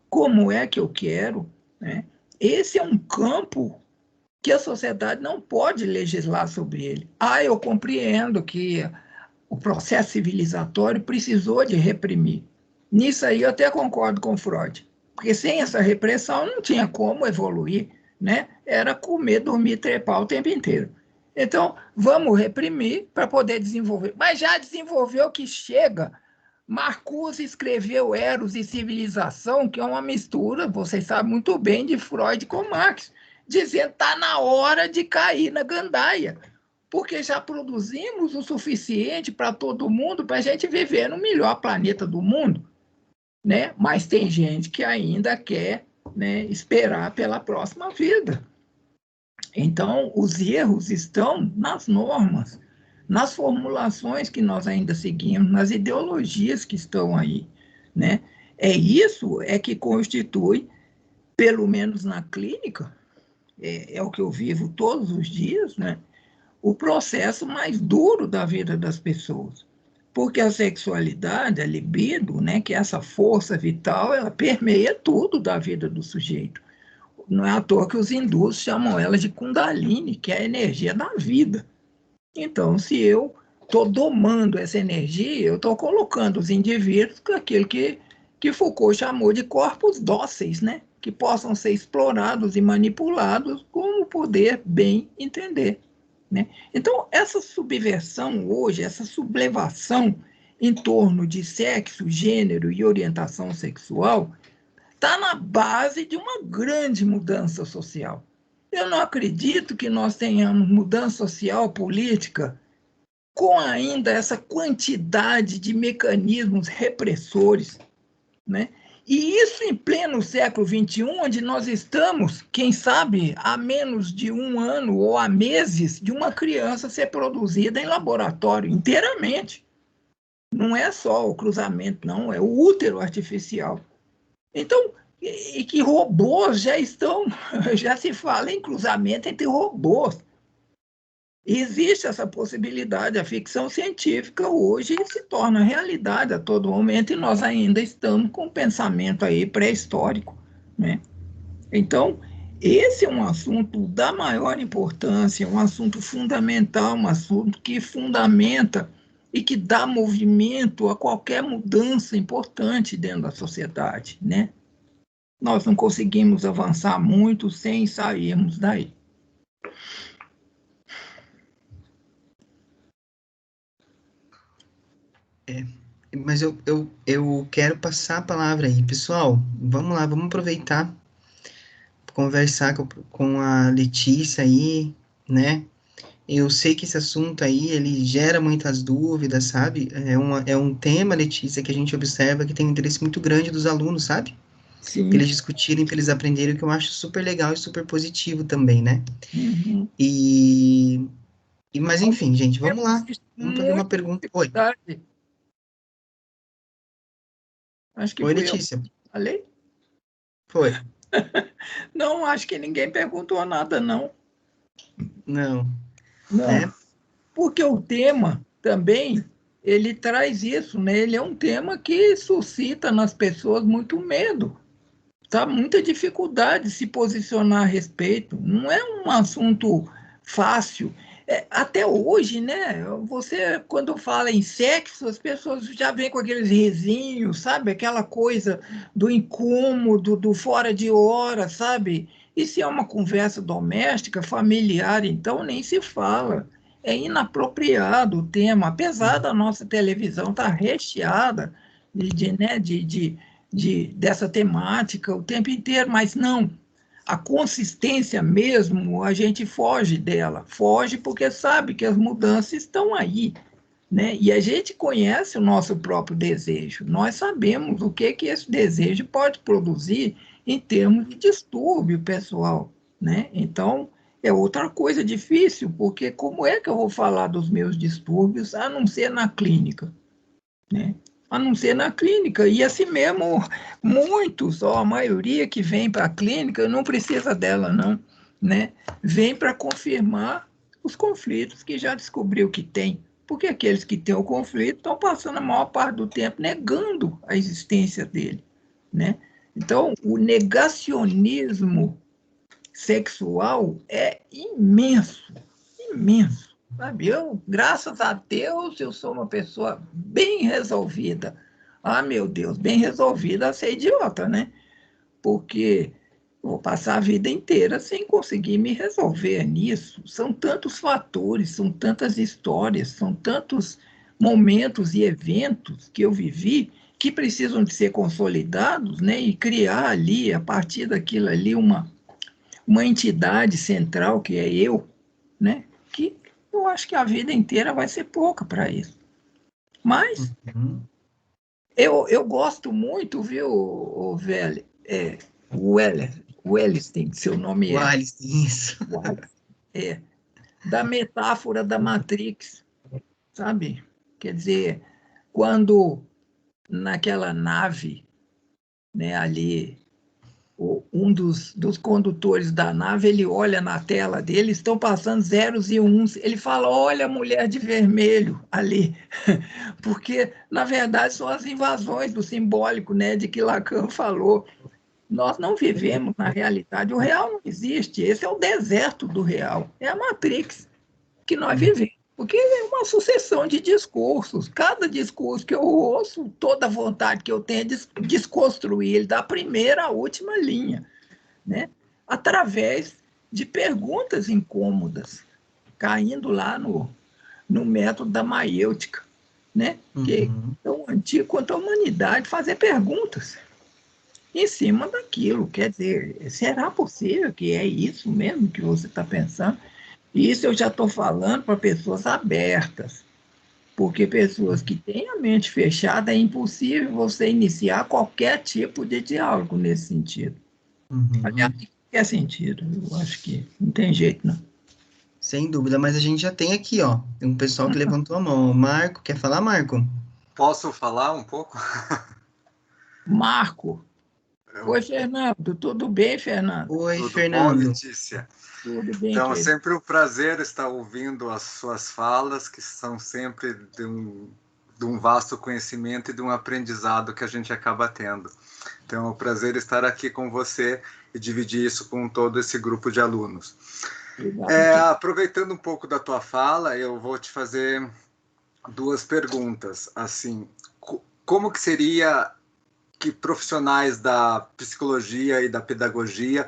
como é que eu quero. Né? Esse é um campo que a sociedade não pode legislar sobre ele. Ah, eu compreendo que o processo civilizatório precisou de reprimir. Nisso aí eu até concordo com Freud, porque sem essa repressão não tinha como evoluir, né? Era comer, dormir, trepar o tempo inteiro. Então, vamos reprimir para poder desenvolver. Mas já desenvolveu que chega. Marcuse escreveu Eros e Civilização, que é uma mistura, vocês sabem muito bem, de Freud com Marx, dizendo que está na hora de cair na gandaia, porque já produzimos o suficiente para todo mundo, para a gente viver no melhor planeta do mundo, né? Mas tem gente que ainda quer, né, esperar pela próxima vida. Então, os erros estão nas normas, nas formulações que nós ainda seguimos, nas ideologias que estão aí, né? Isso que constitui, pelo menos na clínica, é o que eu vivo todos os dias, né? O processo mais duro da vida das pessoas. Porque a sexualidade, a libido, né, que é essa força vital, ela permeia tudo da vida do sujeito. Não é à toa que os hindus chamam ela de Kundalini, que é a energia da vida. Então, se eu estou domando essa energia, eu estou colocando os indivíduos com aquilo que Foucault chamou de corpos dóceis, né? Que possam ser explorados e manipulados como poder bem entender. Né? Então, essa subversão hoje, essa sublevação em torno de sexo, gênero e orientação sexual, está na base de uma grande mudança social. Eu não acredito que nós tenhamos mudança social, política, com ainda essa quantidade de mecanismos repressores, né? E isso em pleno século XXI, onde nós estamos, quem sabe, há menos de um ano ou há meses de uma criança ser produzida em laboratório inteiramente. Não é só o cruzamento, não, é o útero artificial. Então, e que robôs já estão, já se fala em cruzamento entre robôs. Existe essa possibilidade, a ficção científica hoje se torna realidade a todo momento e nós ainda estamos com um pensamento aí pré-histórico, né? Então, esse é um assunto da maior importância, um assunto fundamental, um assunto que fundamenta e que dá movimento a qualquer mudança importante dentro da sociedade, né? Nós não conseguimos avançar muito sem sairmos daí. Mas eu quero passar a palavra aí. Pessoal, vamos lá, vamos aproveitar, conversar com a Letícia aí, né? Eu sei que esse assunto aí, ele gera muitas dúvidas, sabe? É um tema, Letícia, que a gente observa que tem um interesse muito grande dos alunos, sabe? Para Sim. eles discutirem, para eles aprenderem, o que eu acho super legal e super positivo também, né? Uhum. E, mas enfim, gente, vamos lá. Temos Vamos fazer uma muita pergunta. Oi, dificuldade. Acho que oi, fui eu que Letícia. falei. Foi. Não, acho que ninguém perguntou nada, não. Não, Não, né? porque o tema também, ele traz isso, né? Ele é um tema que suscita nas pessoas muito medo, tá? Muita dificuldade de se posicionar a respeito. Não é um assunto fácil. Até hoje, né? Você, quando fala em sexo, as pessoas já vêm com aqueles risinhos, sabe? Aquela coisa do incômodo, do fora de hora, sabe? E se é uma conversa doméstica, familiar, então nem se fala. É inapropriado o tema, apesar da nossa televisão estar recheada né, dessa temática o tempo inteiro, mas não. A consistência mesmo, a gente foge dela. Foge porque sabe que as mudanças estão aí. Né? E a gente conhece o nosso próprio desejo. Nós sabemos o que esse desejo pode produzir em termos de distúrbio pessoal. Né? Então, é outra coisa difícil, porque como é que eu vou falar dos meus distúrbios a não ser na clínica? Né? A não ser na clínica. E assim mesmo, muitos, ó, a maioria que vem para a clínica não precisa dela, não. Né? Vem para confirmar os conflitos que já descobriu que tem. Porque aqueles que têm o conflito estão passando a maior parte do tempo negando a existência dele. Né? Então, o negacionismo sexual é imenso, imenso. Sabe? Eu, graças a Deus, eu sou uma pessoa bem resolvida. Ah, meu Deus, bem resolvida a ser idiota, né? Porque vou passar a vida inteira sem conseguir me resolver nisso. São tantos fatores, são tantas histórias, são tantos momentos e eventos que eu vivi que precisam de ser consolidados, né? E criar ali, a partir daquilo ali, uma entidade central que é eu, né? Que eu acho que a vida inteira vai ser pouca para isso. Mas Uhum. eu gosto muito, viu, o velho, o Wellstein, seu nome O é, Alice, isso. é, da metáfora da Matrix, sabe? Quer dizer, quando naquela nave, né, ali um dos condutores da nave, ele olha na tela dele, estão passando zeros e uns, ele fala, olha a mulher de vermelho ali, porque, na verdade, são as invasões do simbólico, né, de que Lacan falou. Nós não vivemos na realidade, o real não existe, esse é o deserto do real, é a Matrix que nós vivemos. Porque é uma sucessão de discursos. Cada discurso que eu ouço, toda vontade que eu tenho é de desconstruir ele da primeira à última linha, né? Através de perguntas incômodas, caindo lá no método da maiêutica, né? Que é tão antigo quanto a humanidade, fazer perguntas em cima daquilo. Quer dizer, será possível que é isso mesmo que você está pensando? Isso eu já estou falando para pessoas abertas, porque pessoas que têm a mente fechada é impossível você iniciar qualquer tipo de diálogo nesse sentido. Aliás, em qualquer sentido, eu acho que não tem jeito, não. Sem dúvida, mas a gente já tem aqui, ó, tem um pessoal que levantou a mão. O Marco, quer falar, Marco? Posso falar um pouco? Marco. Oi, Fernando. Tudo bem, Fernando? Oi, Tudo Fernando. bom, Letícia? Tudo bem, Então, é querido. sempre um prazer estar ouvindo as suas falas, que são sempre de um vasto conhecimento e de um aprendizado que a gente acaba tendo. Então, é um prazer estar aqui com você e dividir isso com todo esse grupo de alunos. Aproveitando um pouco da tua fala, eu vou te fazer duas perguntas. Assim, como que seria que profissionais da psicologia e da pedagogia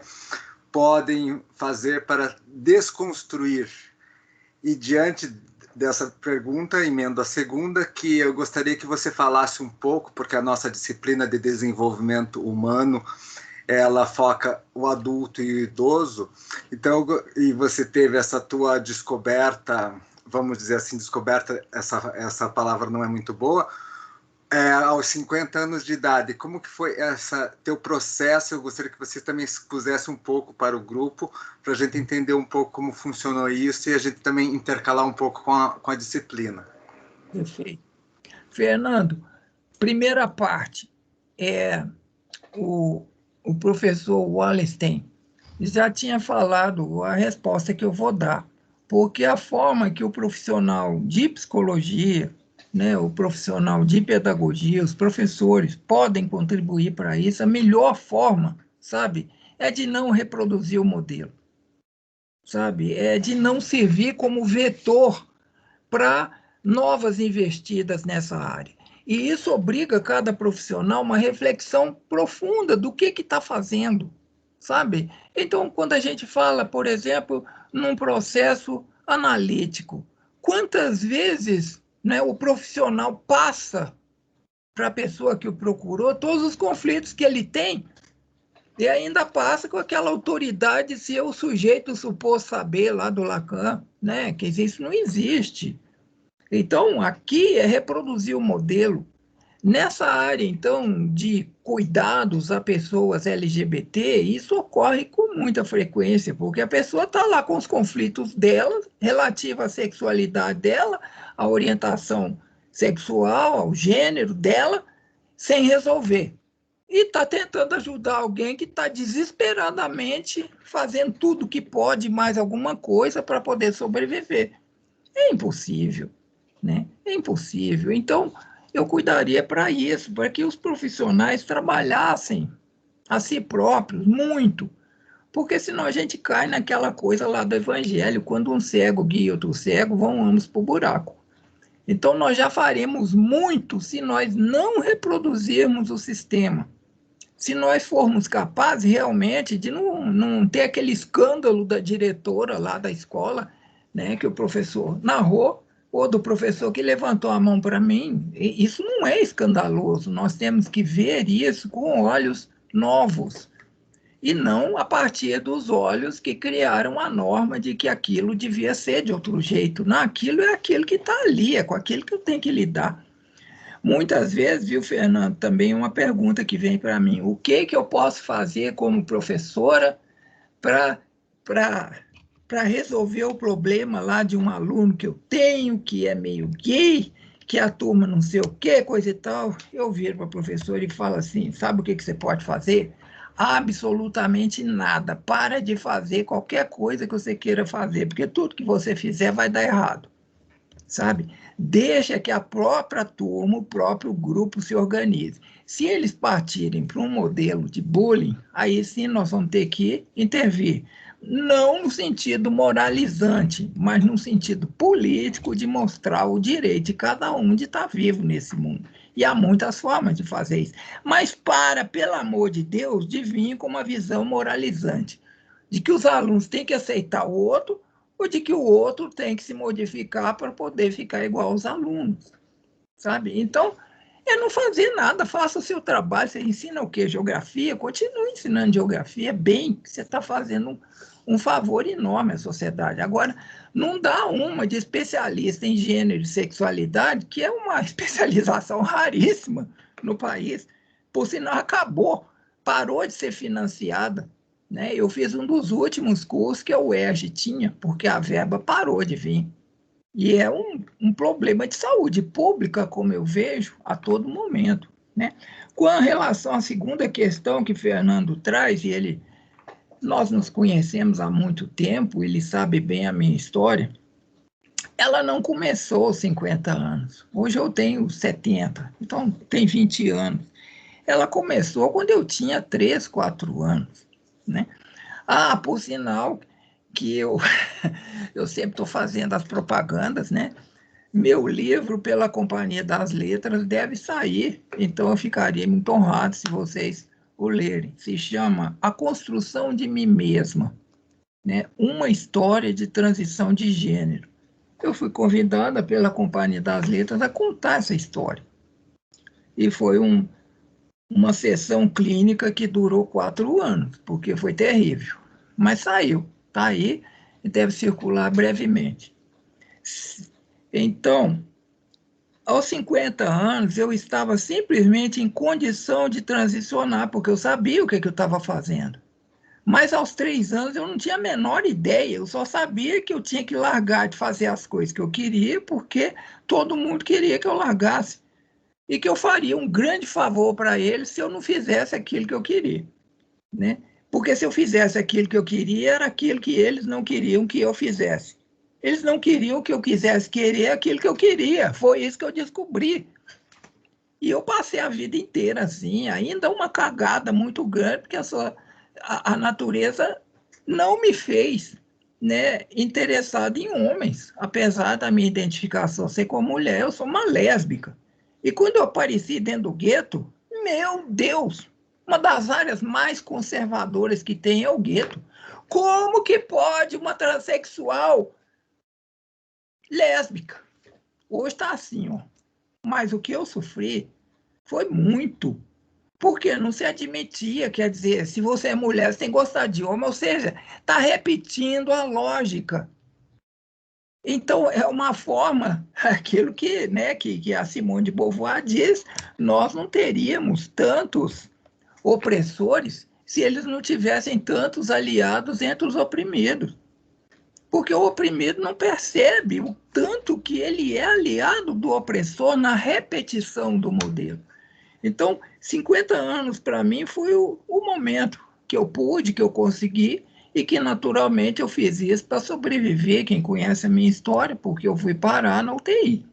podem fazer para desconstruir? E diante dessa pergunta, emendo a segunda, que eu gostaria que você falasse um pouco, porque a nossa disciplina de desenvolvimento humano, ela foca o adulto e o idoso. Então, e você teve essa tua descoberta, vamos dizer assim, descoberta, essa palavra não é muito boa, aos 50 anos de idade. Como que foi esse teu processo? Eu gostaria que você também expusesse um pouco para o grupo, para a gente entender um pouco como funcionou isso e a gente também intercalar um pouco com a disciplina. Perfeito. Fernando, primeira parte, o professor Wallenstein já tinha falado a resposta que eu vou dar, porque a forma que o profissional de psicologia, né, o profissional de pedagogia, os professores podem contribuir para isso, a melhor forma, sabe, é de não reproduzir o modelo, sabe, é de não servir como vetor para novas investidas nessa área. E isso obriga cada profissional a uma reflexão profunda do que está fazendo, sabe? Então, quando a gente fala, por exemplo, num processo analítico, quantas vezes, né, o profissional passa para a pessoa que o procurou todos os conflitos que ele tem e ainda passa com aquela autoridade de ser o sujeito suposto saber lá do Lacan, né? Que isso não existe. Então, aqui é reproduzir o modelo. Nessa área, então, de cuidados a pessoas LGBT, isso ocorre com muita frequência, porque a pessoa está lá com os conflitos dela, relativa à sexualidade dela, à orientação sexual, ao gênero dela, sem resolver. E está tentando ajudar alguém que está desesperadamente fazendo tudo que pode, mais alguma coisa, para poder sobreviver. É impossível, né? É impossível. Então, eu cuidaria para isso, para que os profissionais trabalhassem a si próprios muito, porque senão a gente cai naquela coisa lá do evangelho, quando um cego guia outro cego, vão ambos para o buraco. Então, nós já faremos muito se nós não reproduzirmos o sistema. Se nós formos capazes realmente de não ter aquele escândalo da diretora lá da escola, né, que o professor narrou, ou do professor que levantou a mão para mim, isso não é escandaloso. Nós temos que ver isso com olhos novos e não a partir dos olhos que criaram a norma de que aquilo devia ser de outro jeito. Não, aquilo é aquilo que está ali, é com aquilo que eu tenho que lidar. Muitas vezes, viu, Fernando, também uma pergunta que vem para mim: o que eu posso fazer como professora para resolver o problema lá de um aluno que eu tenho, que é meio gay, que a turma não sei o quê, coisa e tal? Eu viro para a professora e falo assim: sabe o que você pode fazer? absolutamente nada. Para de fazer qualquer coisa que você queira fazer, porque tudo que você fizer vai dar errado, sabe? Deixa que a própria turma, o próprio grupo se organize. Se eles partirem para um modelo de bullying, aí sim nós vamos ter que intervir. Não no sentido moralizante, mas no sentido político de mostrar o direito de cada um de estar vivo nesse mundo. E há muitas formas de fazer isso. Mas pelo amor de Deus, de vir com uma visão moralizante, de que os alunos têm que aceitar o outro, ou de que o outro tem que se modificar para poder ficar igual aos alunos, sabe? Então, é não fazer nada, faça o seu trabalho. Você ensina o quê? Geografia? Continue ensinando geografia, bem, você está fazendo um favor enorme à sociedade. Agora, não dá uma de especialista em gênero e sexualidade, que é uma especialização raríssima no país, por sinal acabou, parou de ser financiada, né? Eu fiz um dos últimos cursos que a UERJ tinha, porque a verba parou de vir. E é um problema de saúde pública, como eu vejo, a todo momento, né? Com relação à segunda questão que Fernando traz, nós nos conhecemos há muito tempo, ele sabe bem a minha história, ela não começou aos 50 anos. Hoje eu tenho 70, então tem 20 anos. Ela começou quando eu tinha 3, 4 anos, né? Ah, por sinal que eu sempre estou fazendo as propagandas, né? Meu livro, pela Companhia das Letras, deve sair, então eu ficaria muito honrado se vocês o lerem. Se chama A Construção de Mim Mesma, né? Uma história de transição de gênero. Eu fui convidada pela Companhia das Letras a contar essa história. E foi uma sessão clínica que durou 4 anos, porque foi terrível. Mas saiu, está aí e deve circular brevemente. Então, aos 50 anos, eu estava simplesmente em condição de transicionar, porque eu sabia o que eu estava fazendo. Mas aos 3 anos eu não tinha a menor ideia, eu só sabia que eu tinha que largar de fazer as coisas que eu queria, porque todo mundo queria que eu largasse. E que eu faria um grande favor para eles se eu não fizesse aquilo que eu queria, né? Porque se eu fizesse aquilo que eu queria, era aquilo que eles não queriam que eu fizesse. Eles não queriam que eu quisesse querer aquilo que eu queria. Foi isso que eu descobri. E eu passei a vida inteira assim, ainda uma cagada muito grande, porque a natureza não me fez, né, interessado em homens. Apesar da minha identificação ser como mulher, eu sou uma lésbica. E quando eu apareci dentro do gueto, meu Deus, uma das áreas mais conservadoras que tem é o gueto. Como que pode uma transexual lésbica? Hoje está assim, ó. Mas o que eu sofri foi muito, porque não se admitia, quer dizer, se você é mulher, você tem que gostar de homem, ou seja, está repetindo a lógica. Então, é uma forma, aquilo que, né, que a Simone de Beauvoir diz, nós não teríamos tantos opressores se eles não tivessem tantos aliados entre os oprimidos. Porque o oprimido não percebe o tanto que ele é aliado do opressor na repetição do modelo. Então, 50 anos para mim foi o momento que eu pude, que eu consegui, e que naturalmente eu fiz isso para sobreviver. Quem conhece a minha história, porque eu fui parar na UTI,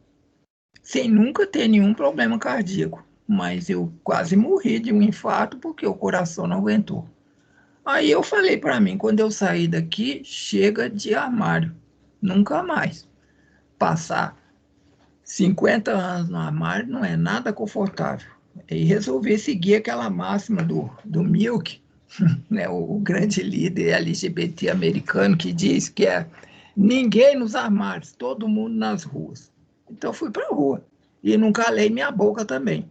sem nunca ter nenhum problema cardíaco. Mas eu quase morri de um infarto porque o coração não aguentou. Aí eu falei para mim, quando eu sair daqui, chega de armário. Nunca mais. Passar 50 anos no armário não é nada confortável. E resolvi seguir aquela máxima do Milk, né, o grande líder LGBT americano, que diz que é ninguém nos armários, todo mundo nas ruas. Então fui para a rua. E não calei minha boca também.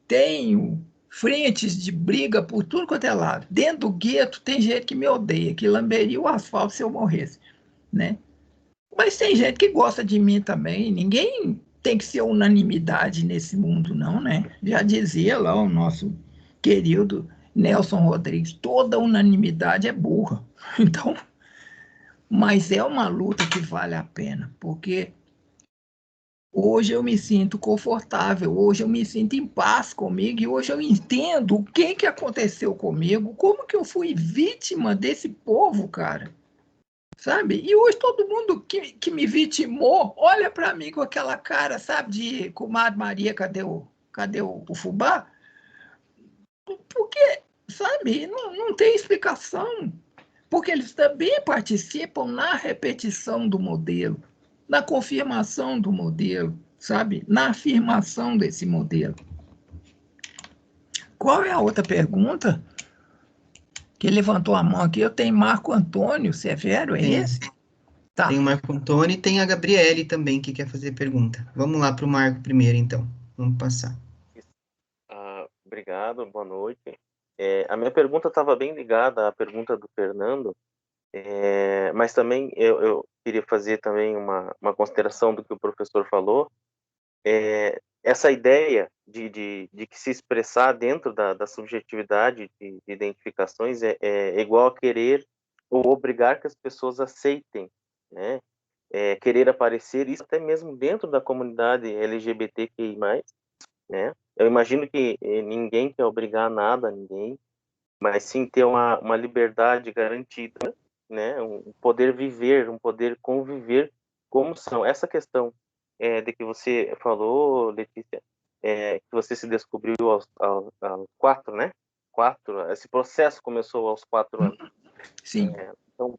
Tenho frentes de briga por tudo quanto é lado. Dentro do gueto tem gente que me odeia, que lamberia o asfalto se eu morresse, né? Mas tem gente que gosta de mim também. Ninguém tem que ser unanimidade nesse mundo, não, né? Já dizia lá o nosso querido Nelson Rodrigues, toda unanimidade é burra. Então, mas é uma luta que vale a pena, porque Hoje eu me sinto confortável, hoje eu me sinto em paz comigo e hoje eu entendo o que aconteceu comigo, como que eu fui vítima desse povo, cara, sabe? E hoje todo mundo que me vitimou olha para mim com aquela cara, sabe, de comadre Maria, cadê o fubá? Porque, sabe, não tem explicação. Porque eles também participam na repetição do modelo, na confirmação do modelo, sabe? Na afirmação desse modelo. Qual é a outra pergunta? Que levantou a mão aqui, eu tenho Marco Antônio Severo, é esse? Tá. Tem o Marco Antônio e tem a Gabriele também, que quer fazer pergunta. Vamos lá para o Marco primeiro, então. Vamos passar. Obrigado, boa noite. A minha pergunta estava bem ligada à pergunta do Fernando, mas também eu queria fazer também uma consideração do que o professor falou. Essa ideia de que se expressar dentro da subjetividade de identificações é igual a querer ou obrigar que as pessoas aceitem, né? Querer aparecer, isso até mesmo dentro da comunidade LGBTQI+, né? Eu imagino que ninguém quer obrigar nada a ninguém, mas sim ter uma liberdade garantida, né? Um poder viver, um poder conviver como são. Essa questão de que você falou, Letícia, que você se descobriu aos 4, né? 4, esse processo começou aos 4 anos. Sim. Então,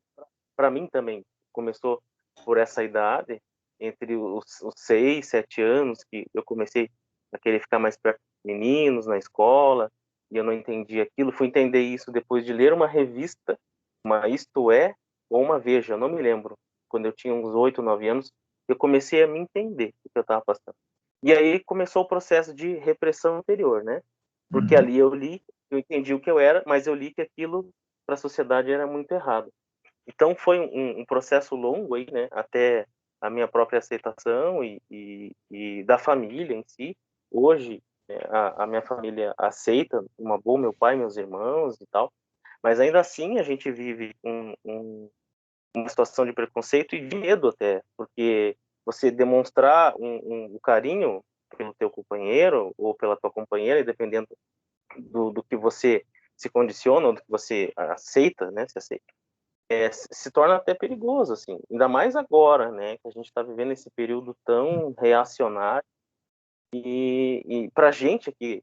para mim também, começou por essa idade, entre os 6, 7 anos, que eu comecei a querer ficar mais perto dos meninos na escola, e eu não entendi aquilo. Fui entender isso depois de ler uma revista, uma Isto É, ou uma Veja, eu não me lembro. Quando eu tinha uns 8, 9 anos, eu comecei a me entender o que eu estava passando. E aí começou o processo de repressão interior, né? Porque ali eu li, eu entendi o que eu era, mas eu li que aquilo para a sociedade era muito errado. Então foi um processo longo aí, né? Até a minha própria aceitação e da família em si. Hoje a minha família aceita uma boa, meu pai, meus irmãos e tal, mas ainda assim a gente vive uma situação de preconceito e de medo até, porque você demonstrar um carinho pelo teu companheiro ou pela tua companheira, dependendo do que você se condiciona ou do que você aceita, né? Se aceita. Se torna até perigoso, assim, ainda mais agora, né, que a gente está vivendo esse período tão reacionário e para a gente aqui,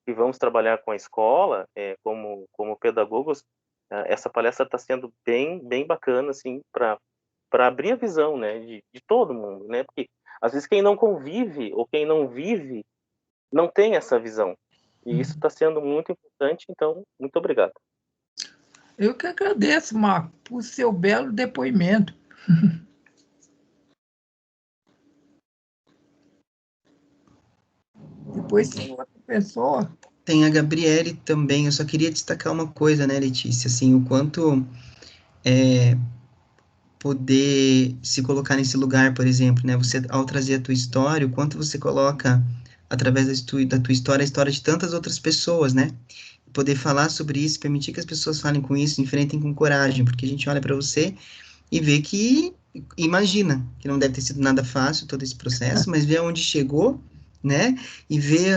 que vamos trabalhar com a escola, como pedagogos, essa palestra está sendo bem bacana, assim, para abrir a visão, né, de todo mundo, né, porque às vezes quem não convive ou quem não vive não tem essa visão, e isso está sendo muito importante, então, muito obrigado. Eu que agradeço, Marco, por seu belo depoimento. Depois tem outra pessoa. Tem a Gabriele também. Eu só queria destacar uma coisa, né, Letícia? Assim, o quanto poder se colocar nesse lugar, por exemplo, né? Você, ao trazer a tua história, o quanto você coloca, através da tua história, a história de tantas outras pessoas, né? Poder falar sobre isso, permitir que as pessoas falem com isso, enfrentem com coragem, porque a gente olha para você e vê que, imagina, que não deve ter sido nada fácil todo esse processo, mas vê aonde chegou, né? E vê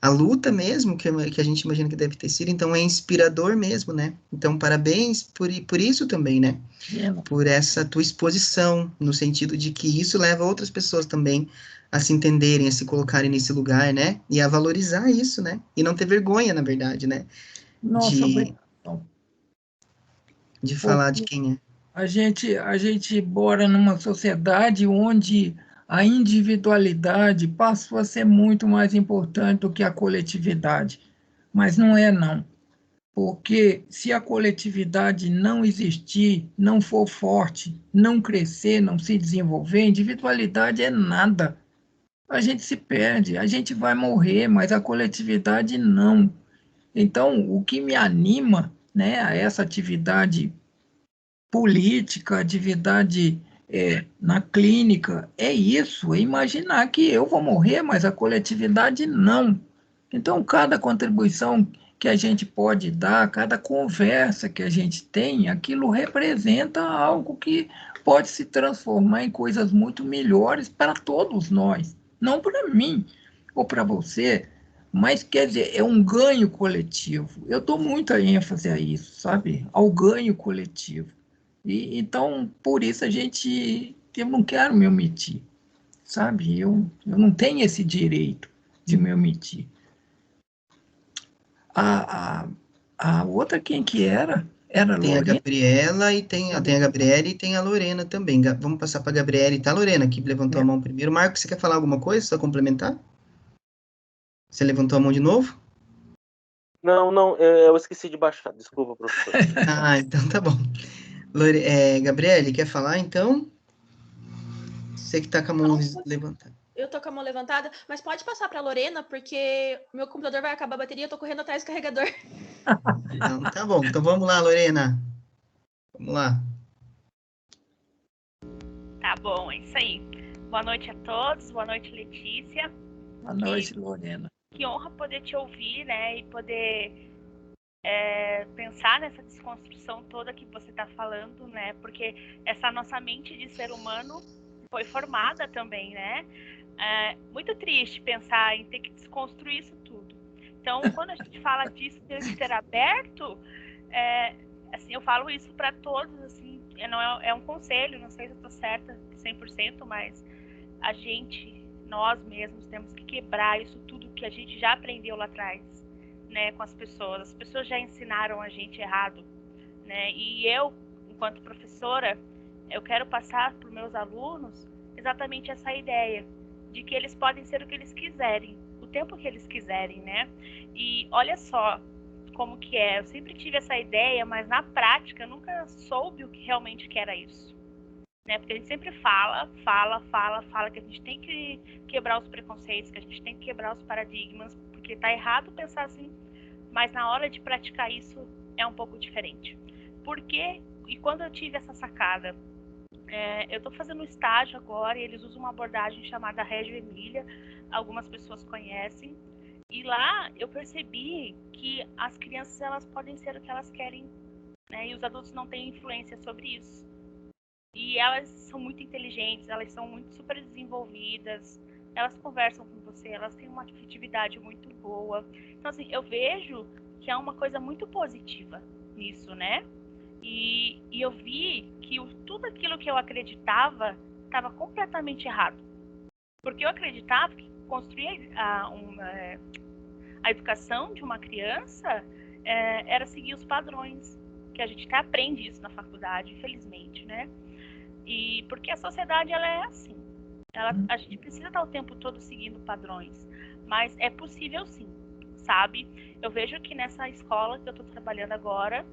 a luta mesmo, que a gente imagina que deve ter sido, então é inspirador mesmo, né? Então, parabéns por isso também, né? Por essa tua exposição, no sentido de que isso leva outras pessoas também a se entenderem, a se colocarem nesse lugar, né? E a valorizar isso, né? E não ter vergonha, na verdade, né? Nossa, de falar de quem é. A gente mora numa sociedade onde a individualidade passou a ser muito mais importante do que a coletividade. Mas não é, não. Porque se a coletividade não existir, não for forte, não crescer, não se desenvolver, individualidade é nada. A gente se perde, a gente vai morrer, mas a coletividade não. Então, o que me anima, né, a essa atividade política, atividade na clínica, é isso, é imaginar que eu vou morrer, mas a coletividade não. Então, cada contribuição que a gente pode dar, cada conversa que a gente tem, aquilo representa algo que pode se transformar em coisas muito melhores para todos nós. Não para mim ou para você, mas, quer dizer, é um ganho coletivo. Eu dou muita ênfase a isso, sabe? Ao ganho coletivo. E, então, por isso eu não quero me omitir, sabe? Eu não tenho esse direito de me omitir. A outra, quem que era? Era a Tem a Lorena? Gabriela e tem a Gabriela e tem a Lorena também. Vamos passar para a Gabriela e tá a Lorena, que levantou a mão primeiro. Marcos, você quer falar alguma coisa? Só complementar? Você levantou a mão de novo? Não, eu esqueci de baixar. Desculpa, professor. Ah, então tá bom. Gabriele, quer falar então? Você que tá com a mão levantada. Eu tô com a mão levantada, mas pode passar para a Lorena, porque meu computador vai acabar a bateria, eu tô correndo atrás do carregador. Então, tá bom. Então vamos lá, Lorena. Vamos lá. Tá bom, é isso aí. Boa noite a todos, boa noite, Letícia. Boa noite, Lorena. Que honra poder te ouvir, né, e poder pensar nessa desconstrução toda que você está falando, né, porque essa nossa mente de ser humano foi formada também, né. É muito triste pensar em ter que desconstruir isso tudo. Então, quando a gente fala disso, de ser aberto, assim, eu falo isso para todos, assim, é um conselho, não sei se eu estou certa 100%, mas nós mesmos temos que quebrar isso tudo que a gente já aprendeu lá atrás, né, com as pessoas. As pessoas já ensinaram a gente errado, né, e eu, enquanto professora, eu quero passar para os meus alunos exatamente essa ideia de que eles podem ser o que eles quiserem, o tempo que eles quiserem, né, e olha só como que é, eu sempre tive essa ideia, mas na prática eu nunca soube o que realmente que era isso, né, porque a gente sempre fala que a gente tem que quebrar os preconceitos, que a gente tem que quebrar os paradigmas, porque tá errado pensar assim, mas na hora de praticar isso é um pouco diferente. Por quê? E quando eu tive essa sacada, eu estou fazendo um estágio agora e eles usam uma abordagem chamada Reggio Emilia, algumas pessoas conhecem, e lá eu percebi que as crianças elas podem ser o que elas querem, né, e os adultos não têm influência sobre isso. E elas são muito inteligentes, elas são muito super desenvolvidas, elas conversam com você, elas têm uma afetividade muito boa. Então, assim, eu vejo que há uma coisa muito positiva nisso, né? E eu vi que tudo aquilo que eu acreditava estava completamente errado. Porque eu acreditava que construir a educação de uma criança era seguir os padrões, que a gente até aprende isso na faculdade, infelizmente, né? E porque a sociedade ela é assim. A gente precisa estar o tempo todo seguindo padrões, mas é possível sim, sabe? Eu vejo que nessa escola que eu estou trabalhando agora,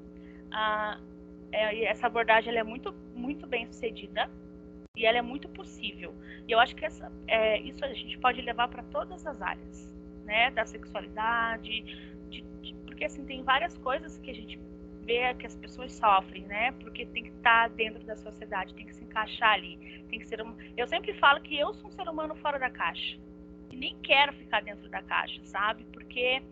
essa abordagem ela é muito, muito bem sucedida e ela é muito possível. E eu acho que isso a gente pode levar para todas as áreas, né? Da sexualidade, porque assim tem várias coisas que a gente vê que as pessoas sofrem, né? Porque tem que estar dentro da sociedade, tem que se encaixar ali, tem que ser eu sempre falo que eu sou um ser humano fora da caixa e nem quero ficar dentro da caixa, sabe? Porque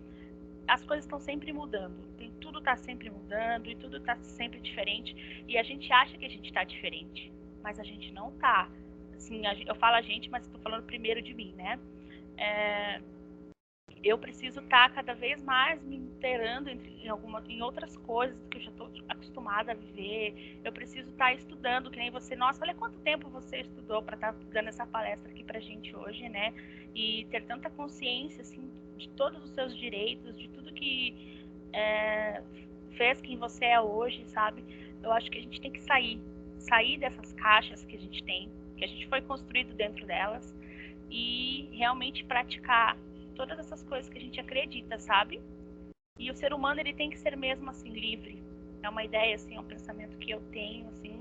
as coisas estão sempre mudando, tudo está sempre mudando e tudo está sempre diferente e a gente acha que a gente está diferente, mas a gente não está. Assim, eu falo a gente, mas estou falando primeiro de mim, né? Eu preciso estar cada vez mais me inteirando em outras coisas que eu já estou acostumada a viver. Eu preciso estar estudando, que nem você. Nossa, olha quanto tempo você estudou para estar dando essa palestra aqui para a gente hoje, né? E ter tanta consciência, assim, de todos os seus direitos, de tudo que fez quem você é hoje, sabe? Eu acho que a gente tem que sair dessas caixas que a gente tem, que a gente foi construído dentro delas, e realmente praticar todas essas coisas que a gente acredita, sabe? E o ser humano, ele tem que ser mesmo, assim, livre. É uma ideia, assim, é um pensamento que eu tenho, assim.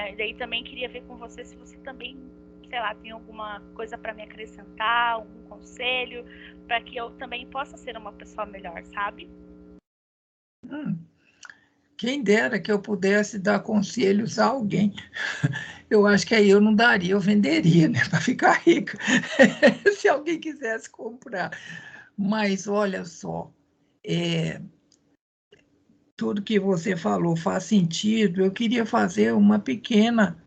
E daí também queria ver com você se você também, sei lá, tem alguma coisa para me acrescentar, algum conselho, para que eu também possa ser uma pessoa melhor, sabe? Quem dera que eu pudesse dar conselhos a alguém. Eu acho que aí eu não daria, eu venderia, né, para ficar rica, se alguém quisesse comprar. Mas olha só, tudo que você falou faz sentido. Eu queria fazer uma pequena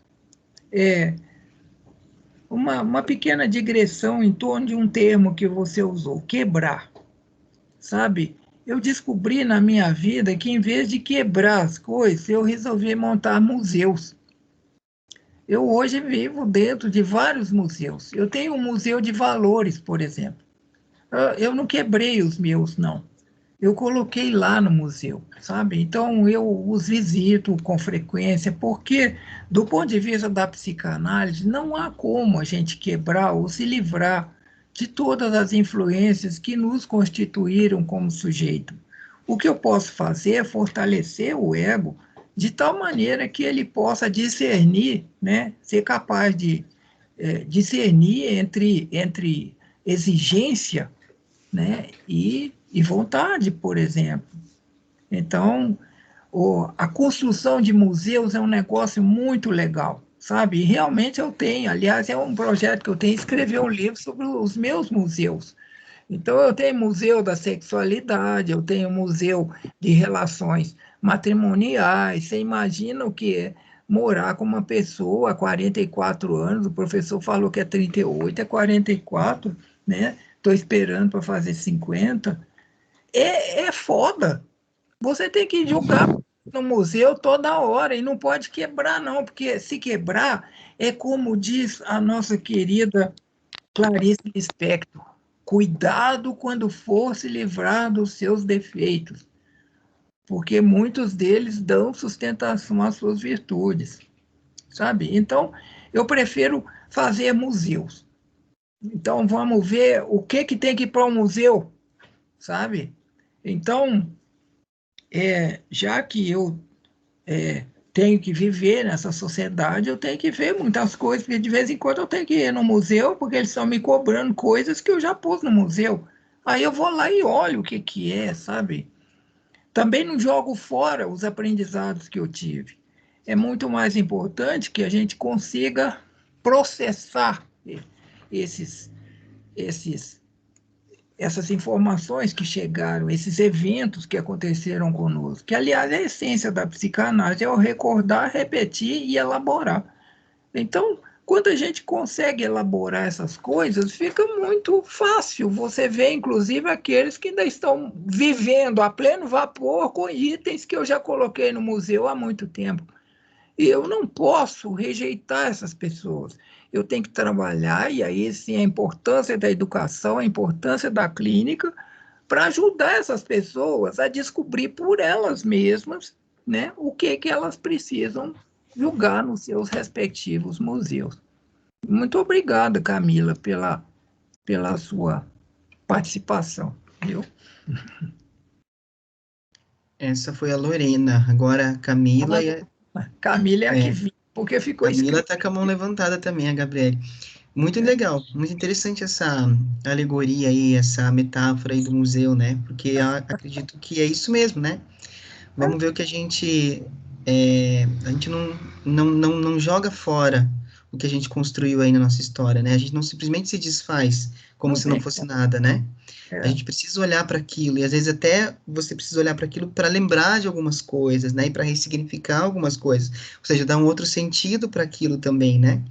uma pequena digressão em torno de um termo que você usou, quebrar, sabe? Eu descobri na minha vida que, em vez de quebrar as coisas, eu resolvi montar museus. Eu hoje vivo dentro de vários museus. Eu tenho um museu de valores, por exemplo. Eu não quebrei os meus, não. Eu coloquei lá no museu, sabe? Então, eu os visito com frequência, porque, do ponto de vista da psicanálise, não há como a gente quebrar ou se livrar de todas as influências que nos constituíram como sujeito. O que eu posso fazer é fortalecer o ego de tal maneira que ele possa discernir, né? Ser capaz de discernir entre exigência, né? E vontade, por exemplo. Então, a construção de museus é um negócio muito legal, sabe? E realmente eu tenho, aliás, é um projeto que eu tenho, escrever um livro sobre os meus museus. Então, eu tenho museu da sexualidade, eu tenho museu de relações matrimoniais. Você imagina o que é morar com uma pessoa há 44 anos, o professor falou que é 38, é 44, né? Estou esperando para fazer 50. É foda. Você tem que julgar no museu toda hora e não pode quebrar, não, porque se quebrar, é como diz a nossa querida Clarice Lispector: cuidado quando for se livrar dos seus defeitos, porque muitos deles dão sustentação às suas virtudes, sabe? Então, eu prefiro fazer museus. Então, vamos ver o que tem que ir para o museu, sabe? Então, já que eu tenho que viver nessa sociedade, eu tenho que ver muitas coisas, porque de vez em quando eu tenho que ir no museu, porque eles estão me cobrando coisas que eu já pus no museu. Aí eu vou lá e olho o que é, sabe? Também não jogo fora os aprendizados que eu tive. É muito mais importante que a gente consiga processar esses, esses essas informações que chegaram, esses eventos que aconteceram conosco, que, aliás, é a essência da psicanálise, é o recordar, repetir e elaborar. Então, quando a gente consegue elaborar essas coisas, fica muito fácil. Você vê, inclusive, aqueles que ainda estão vivendo a pleno vapor com itens que eu já coloquei no museu há muito tempo. E eu não posso rejeitar essas pessoas. Eu tenho que trabalhar, e aí sim a importância da educação, a importância da clínica, para ajudar essas pessoas a descobrir por elas mesmas, né, o que elas precisam julgar nos seus respectivos museus. Muito obrigada, Camila, pela sua participação. Viu? Essa foi a Lorena. Agora a Camila e a... Camila é a que vinha, porque ficou Camila escrito. está com a mão levantada também, a Gabriele. Muito legal, muito interessante essa alegoria aí, essa metáfora aí do museu, né? Porque eu acredito que é isso mesmo, né? Vamos ver o que a gente não joga fora o que a gente construiu aí na nossa história, né? A gente não simplesmente se desfaz como Não se não tem fosse como. nada, né? A É. gente precisa olhar para aquilo, e às vezes até você precisa olhar para aquilo para lembrar de algumas coisas, né? E para ressignificar algumas coisas, ou seja, dar um outro sentido para aquilo também, né?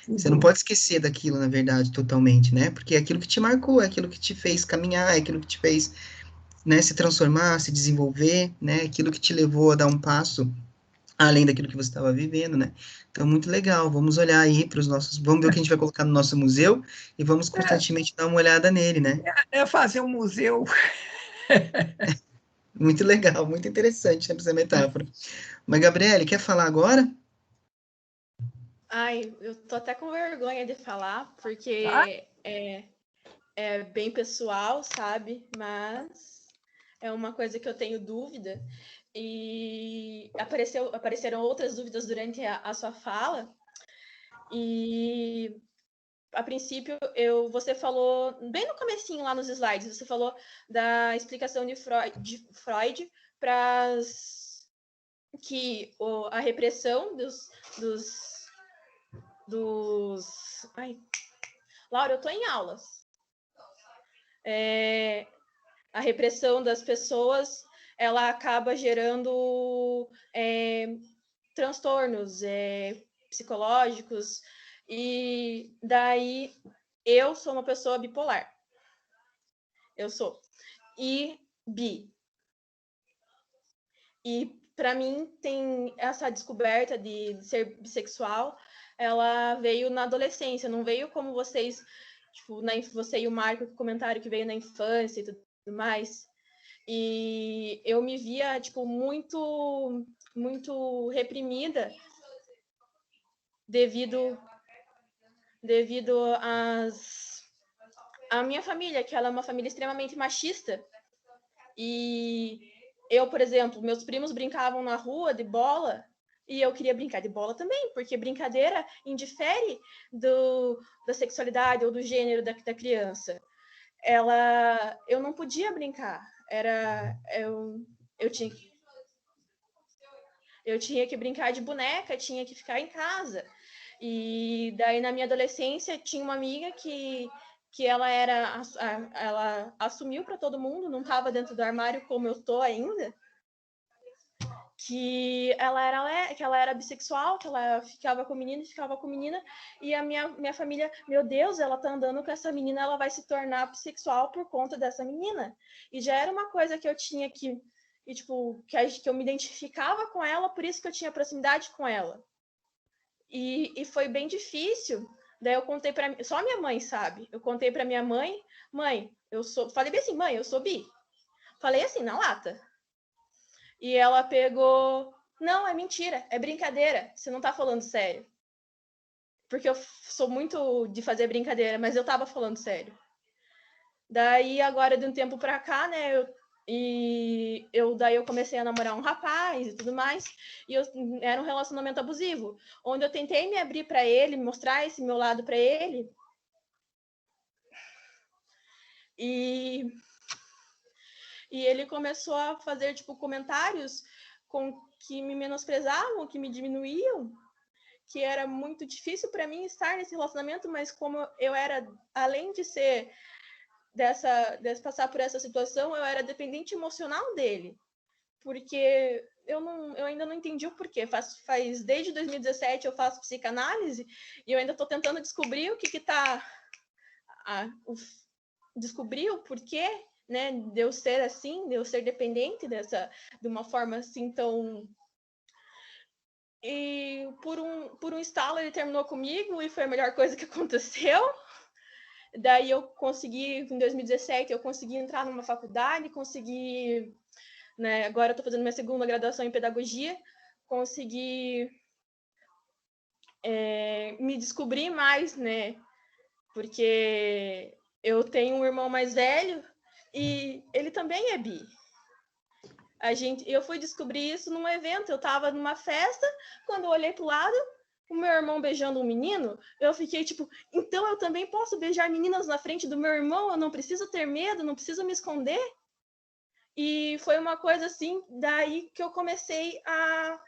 Você não pode esquecer daquilo, na verdade, totalmente, né? Porque é aquilo que te marcou, é aquilo que te fez caminhar, é aquilo que te fez, né, se transformar, se desenvolver, né? Aquilo que te levou a dar um passo além daquilo que você estava vivendo, né? Então, muito legal. Vamos olhar aí para os nossos. Vamos ver o que a gente vai colocar no nosso museu e vamos constantemente dar uma olhada nele, né? Fazer um museu. Muito legal, muito interessante essa metáfora. Mas, Gabriele, quer falar agora? Ai, eu tô até com vergonha de falar, Tá? porque é bem pessoal, sabe? Mas é uma coisa que eu tenho dúvida. E apareceram outras dúvidas durante a sua fala. E a princípio, você falou, bem no comecinho lá nos slides, você falou da explicação de Freud para que a repressão dos... Ai, Laura, eu tô em aulas. a repressão das pessoas, ela acaba gerando transtornos psicológicos, e daí eu sou uma pessoa bipolar. Eu sou. E bi. E para mim tem essa descoberta de ser bissexual, ela veio na adolescência, não veio como vocês, tipo, você e o Marco comentaram que veio na infância e tudo mais. E eu me via, tipo, muito reprimida devido à minha família, que ela é uma família extremamente machista. E eu, por exemplo, meus primos brincavam na rua de bola e eu queria brincar de bola também, porque brincadeira indifere da sexualidade ou do gênero da criança. Eu não podia brincar. Eu tinha que brincar de boneca, tinha que ficar em casa. E daí, na minha adolescência, tinha uma amiga que ela assumiu para todo mundo, não estava dentro do armário como eu estou ainda, que ela era bissexual, que ela ficava com menino e ficava com menina, e a minha família, meu Deus, ela tá andando com essa menina, ela vai se tornar bissexual por conta dessa menina. E já era uma coisa que eu tinha que eu me identificava com ela, por isso que eu tinha proximidade com ela. E foi bem difícil. Daí eu contei para só minha mãe sabe. Eu contei para minha mãe, falei bem assim, mãe, eu sou bi. Falei assim na lata. E ela pegou, não, é mentira, é brincadeira, você não tá falando sério. Porque eu sou muito de fazer brincadeira, mas eu tava falando sério. Daí agora de um tempo para cá, né, daí eu comecei a namorar um rapaz e tudo mais, e era um relacionamento abusivo, onde eu tentei me abrir para ele, mostrar esse meu lado para ele, e ele começou a fazer tipo comentários que me menosprezavam, que me diminuíam, que era muito difícil para mim estar nesse relacionamento, mas como eu era, além de ser de passar por essa situação, eu era dependente emocional dele, porque eu ainda não entendi o porquê. Faz desde 2017 eu faço psicanálise e eu ainda estou tentando descobrir o que está descobrir o porquê, né, de eu ser assim, de eu ser dependente de uma forma assim tão. E por um estalo ele terminou comigo e foi a melhor coisa que aconteceu. Daí eu consegui, em 2017, eu consegui entrar numa faculdade, né, agora eu estou fazendo minha segunda graduação em pedagogia, consegui me descobrir mais, né, porque eu tenho um irmão mais velho e ele também é bi. Eu fui descobrir isso num evento, eu estava numa festa, quando eu olhei para o lado, o meu irmão beijando um menino, eu fiquei tipo, então eu também posso beijar meninas na frente do meu irmão, eu não preciso ter medo, não preciso me esconder? E foi uma coisa assim, daí que eu comecei a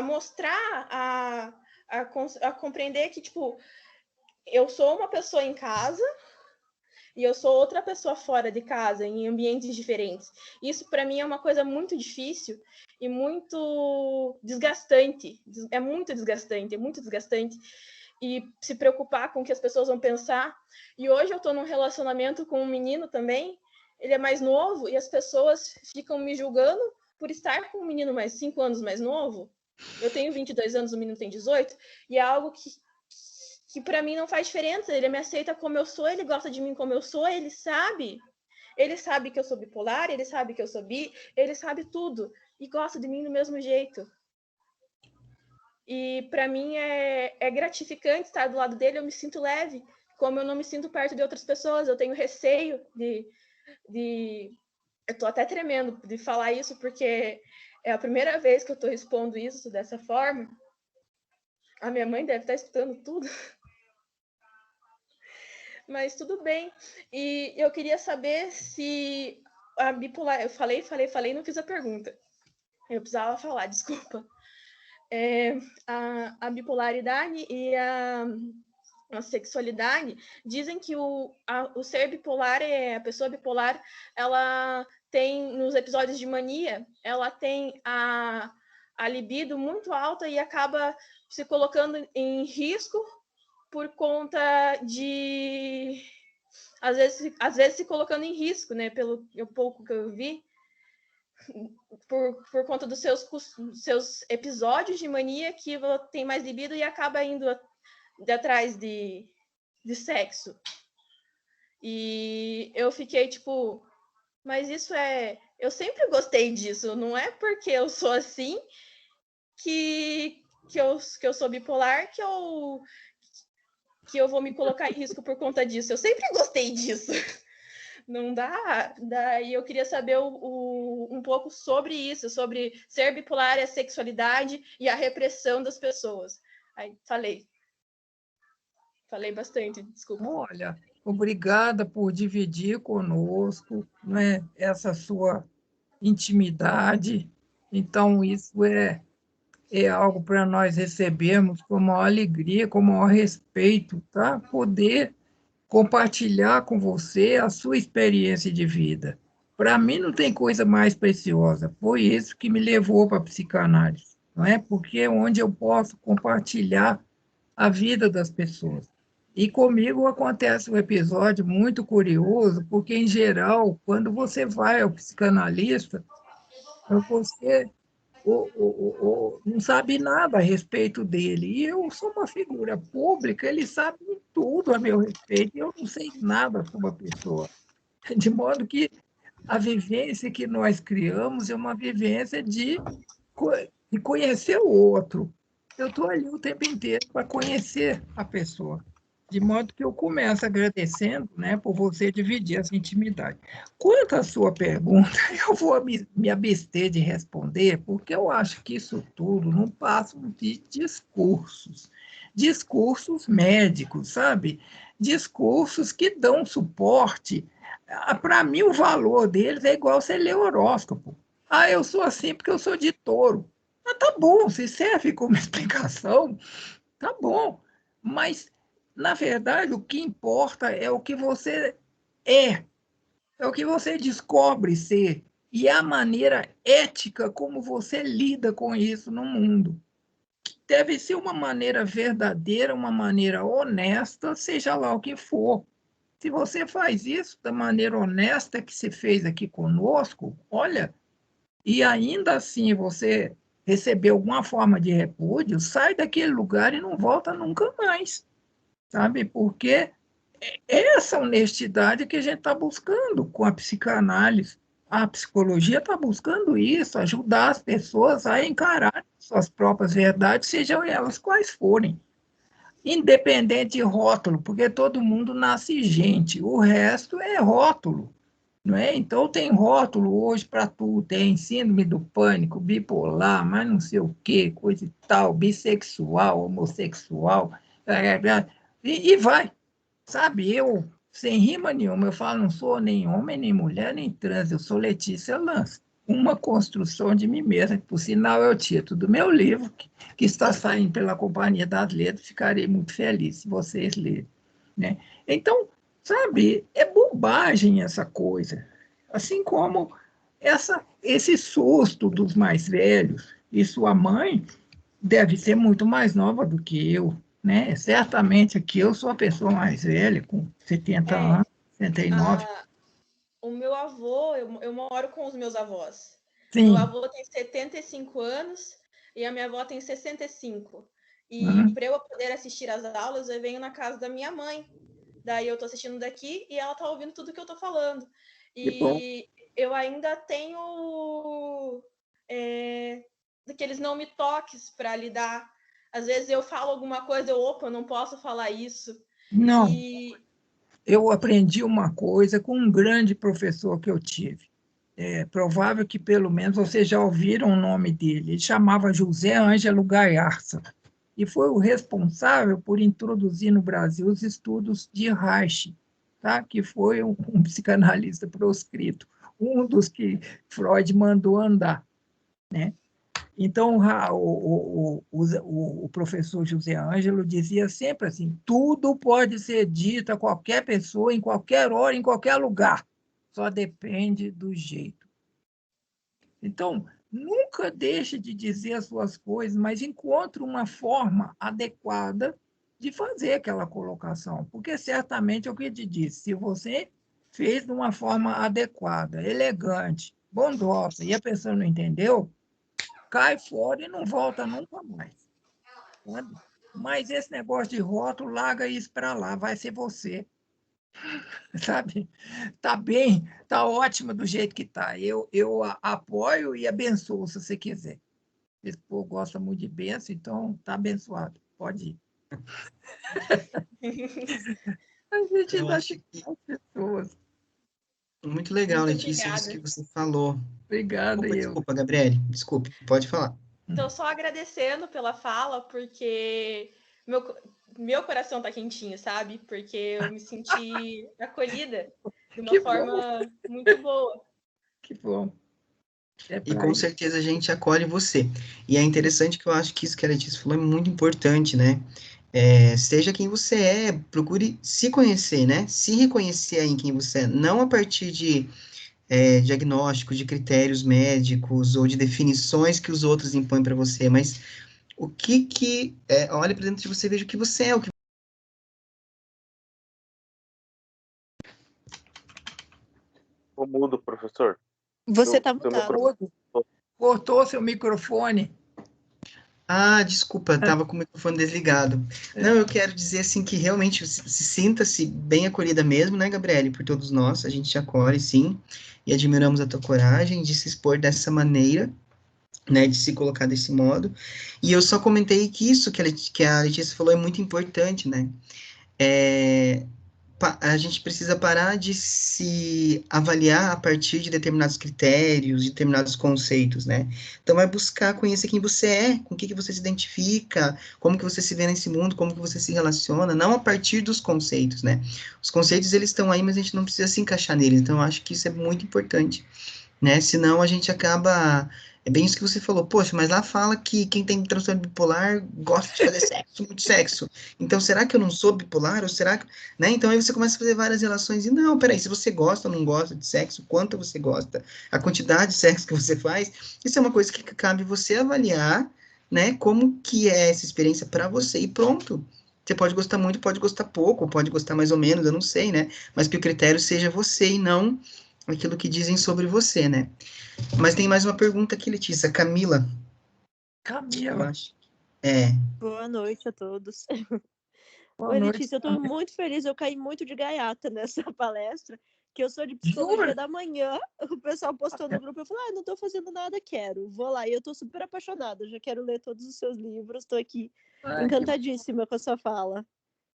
mostrar, a compreender que, tipo, eu sou uma pessoa em casa e eu sou outra pessoa fora de casa, em ambientes diferentes. Isso, para mim, é uma coisa muito difícil e muito desgastante. É muito desgastante. E se preocupar com o que as pessoas vão pensar. E hoje eu estou num relacionamento com um menino também, ele é mais novo, e as pessoas ficam me julgando por estar com um menino 5 anos mais novo. Eu tenho 22 anos, o menino tem 18, e é algo que para mim não faz diferença. Ele me aceita como eu sou, ele gosta de mim como eu sou, ele sabe que eu sou bipolar, ele sabe que eu sou bi, ele sabe tudo, e gosta de mim do mesmo jeito. E para mim é gratificante estar do lado dele, eu me sinto leve, como eu não me sinto perto de outras pessoas, eu tenho receio eu tô até tremendo de falar isso, porque é a primeira vez que eu tô expondo isso dessa forma. A minha mãe deve estar escutando tudo. Mas tudo bem. E eu queria saber se a bipolar... Eu falei, não fiz a pergunta. Eu precisava falar, desculpa. A bipolaridade e a sexualidade, dizem que o ser bipolar, a pessoa bipolar, ela tem, nos episódios de mania, ela tem a libido muito alta e acaba se colocando em risco por conta de... Às vezes se colocando em risco, né? Pelo pouco que eu vi, por conta dos seus episódios de mania, que tem mais libido e acaba indo atrás de sexo. E eu fiquei tipo, mas isso eu sempre gostei disso, não é porque eu sou assim que eu sou bipolar que eu vou me colocar em risco por conta disso. Eu sempre gostei disso. Não dá. Daí eu queria saber um pouco sobre isso, sobre ser bipolar, a sexualidade e a repressão das pessoas. Aí falei bastante, desculpa. Olha, obrigada por dividir conosco, né, essa sua intimidade. Então, isso é algo para nós recebermos com maior alegria, com maior respeito, tá? Poder compartilhar com você a sua experiência de vida. Para mim, não tem coisa mais preciosa. Foi isso que me levou para a psicanálise, não é? Porque é onde eu posso compartilhar a vida das pessoas. E comigo acontece um episódio muito curioso, porque, em geral, quando você vai ao psicanalista, você não sabe nada a respeito dele. E eu sou uma figura pública, ele sabe tudo a meu respeito, e eu não sei nada sobre a pessoa. De modo que a vivência que nós criamos é uma vivência de conhecer o outro. Eu estou ali o tempo inteiro para conhecer a pessoa. De modo que eu começo agradecendo, né, por você dividir essa intimidade. Quanto à sua pergunta, eu vou me abster de responder, porque eu acho que isso tudo não passa de discursos médicos, sabe? Discursos que dão suporte. Para mim, o valor deles é igual você ler horóscopo. Ah, eu sou assim porque eu sou de touro. Ah, tá bom, se serve como explicação, tá bom. Mas, na verdade, o que importa é o que você é o que você descobre ser e a maneira ética como você lida com isso no mundo. Deve ser uma maneira verdadeira, uma maneira honesta, seja lá o que for. Se você faz isso da maneira honesta que se fez aqui conosco, olha, e ainda assim você recebeu alguma forma de repúdio, sai daquele lugar e não volta nunca mais, sabe? Porque é essa honestidade que a gente está buscando com a psicanálise. A psicologia está buscando isso, ajudar as pessoas a encarar suas próprias verdades, sejam elas quais forem. Independente de rótulo, porque todo mundo nasce gente, o resto é rótulo. Não é? Então, tem rótulo hoje para tudo, tem síndrome do pânico, bipolar, mas não sei o quê, coisa e tal, bissexual, homossexual, e vai. Sabe, eu, sem rima nenhuma, eu falo, não sou nem homem, nem mulher, nem trans, eu sou Letícia Lance. Uma construção de mim mesma, que, por sinal, é o título do meu livro, que está saindo pela Companhia das Letras, ficarei muito feliz se vocês lerem. Né? Então, sabe, é bobagem essa coisa. Assim como esse susto dos mais velhos. E sua mãe deve ser muito mais nova do que eu, né? Certamente aqui eu sou a pessoa mais velha, com 70 anos, 69. O meu avô, eu moro com os meus avós. Sim. Meu avô tem 75 anos e a minha avó tem 65. E para eu poder assistir às aulas, eu venho na casa da minha mãe. Daí eu estou assistindo daqui e ela está ouvindo tudo que eu estou falando. E eu ainda tenho aqueles não me toques para lidar. Às vezes eu falo alguma coisa, eu não posso falar isso. Não. Eu aprendi uma coisa com um grande professor que eu tive. É provável que, pelo menos, vocês já ouviram o nome dele. Ele chamava José Ângelo Gaiarsa e foi o responsável por introduzir no Brasil os estudos de Reich, tá? Que foi um psicanalista proscrito, um dos que Freud mandou andar. Né? Então, o professor José Ângelo dizia sempre assim, tudo pode ser dito a qualquer pessoa, em qualquer hora, em qualquer lugar, só depende do jeito. Então, nunca deixe de dizer as suas coisas, mas encontre uma forma adequada de fazer aquela colocação, porque certamente é o que eu te disse, se você fez de uma forma adequada, elegante, bondosa, e a pessoa não entendeu, cai fora e não volta nunca mais. Sabe? Mas esse negócio de rótulo, larga isso para lá, vai ser você. Sabe? Tá bem, tá ótimo do jeito que tá. Eu apoio e abençoo, se você quiser. Esse povo gosta muito de bênção, então tá abençoado. Pode ir. A gente Eu dá acho que as pessoas. muito legal, Muito Letícia, isso que obrigada. você falou. Obrigada, eu. Desculpa, Gabriele. Desculpe, pode falar. Então, só agradecendo pela fala, porque meu coração tá quentinho, sabe? Porque eu me senti acolhida de uma Que forma muito boa. Que bom. É E pra com isso. certeza a gente acolhe você. E é interessante que eu acho que isso que a Letícia falou é muito importante, né? Seja quem você é, procure se conhecer, né? Se reconhecer aí em quem você é, não a partir de diagnósticos, de critérios médicos ou de definições que os outros impõem para você, mas o olhe para dentro de você e veja o que você é, o que Eu mudo, professor. Você está Seu mutado. microfone. Cortou seu microfone. Ah, desculpa, estava com o microfone desligado. Não, eu quero dizer assim que realmente sinta-se bem acolhida mesmo, né, Gabriele, por todos nós. A gente te acolhe, sim, e admiramos a tua coragem de se expor dessa maneira, né, de se colocar desse modo. E eu só comentei que isso que a Letícia falou é muito importante, né? A gente precisa parar de se avaliar a partir de determinados critérios, de determinados conceitos, né? Então, é buscar conhecer quem você é, com o que você se identifica, como que você se vê nesse mundo, como que você se relaciona, não a partir dos conceitos, né? Os conceitos, eles estão aí, mas a gente não precisa se encaixar neles, então eu acho que isso é muito importante, né? Senão a gente acaba. É bem isso que você falou, poxa, mas lá fala que quem tem transtorno bipolar gosta de fazer sexo, muito sexo. Então, será que eu não sou bipolar? Ou será que. Né? Então, aí você começa a fazer várias relações. E não, peraí, se você gosta ou não gosta de sexo, quanto você gosta, a quantidade de sexo que você faz, isso é uma coisa que cabe você avaliar, né? Como que é essa experiência para você e pronto. Você pode gostar muito, pode gostar pouco, pode gostar mais ou menos, eu não sei, né? Mas que o critério seja você e não aquilo que dizem sobre você, né? Mas tem mais uma pergunta aqui, Letícia. Camila, eu Camila, acho. Boa noite a todos. boa Oi, noite. Letícia, eu estou muito feliz. Eu caí muito de gaiata nessa palestra, que eu sou de psicologia Jura? da manhã. O pessoal postou no grupo, eu falei, não estou fazendo nada, quero. Vou lá. E eu estou super apaixonada, já quero ler todos os seus livros. Estou aqui Ai, encantadíssima com a sua fala.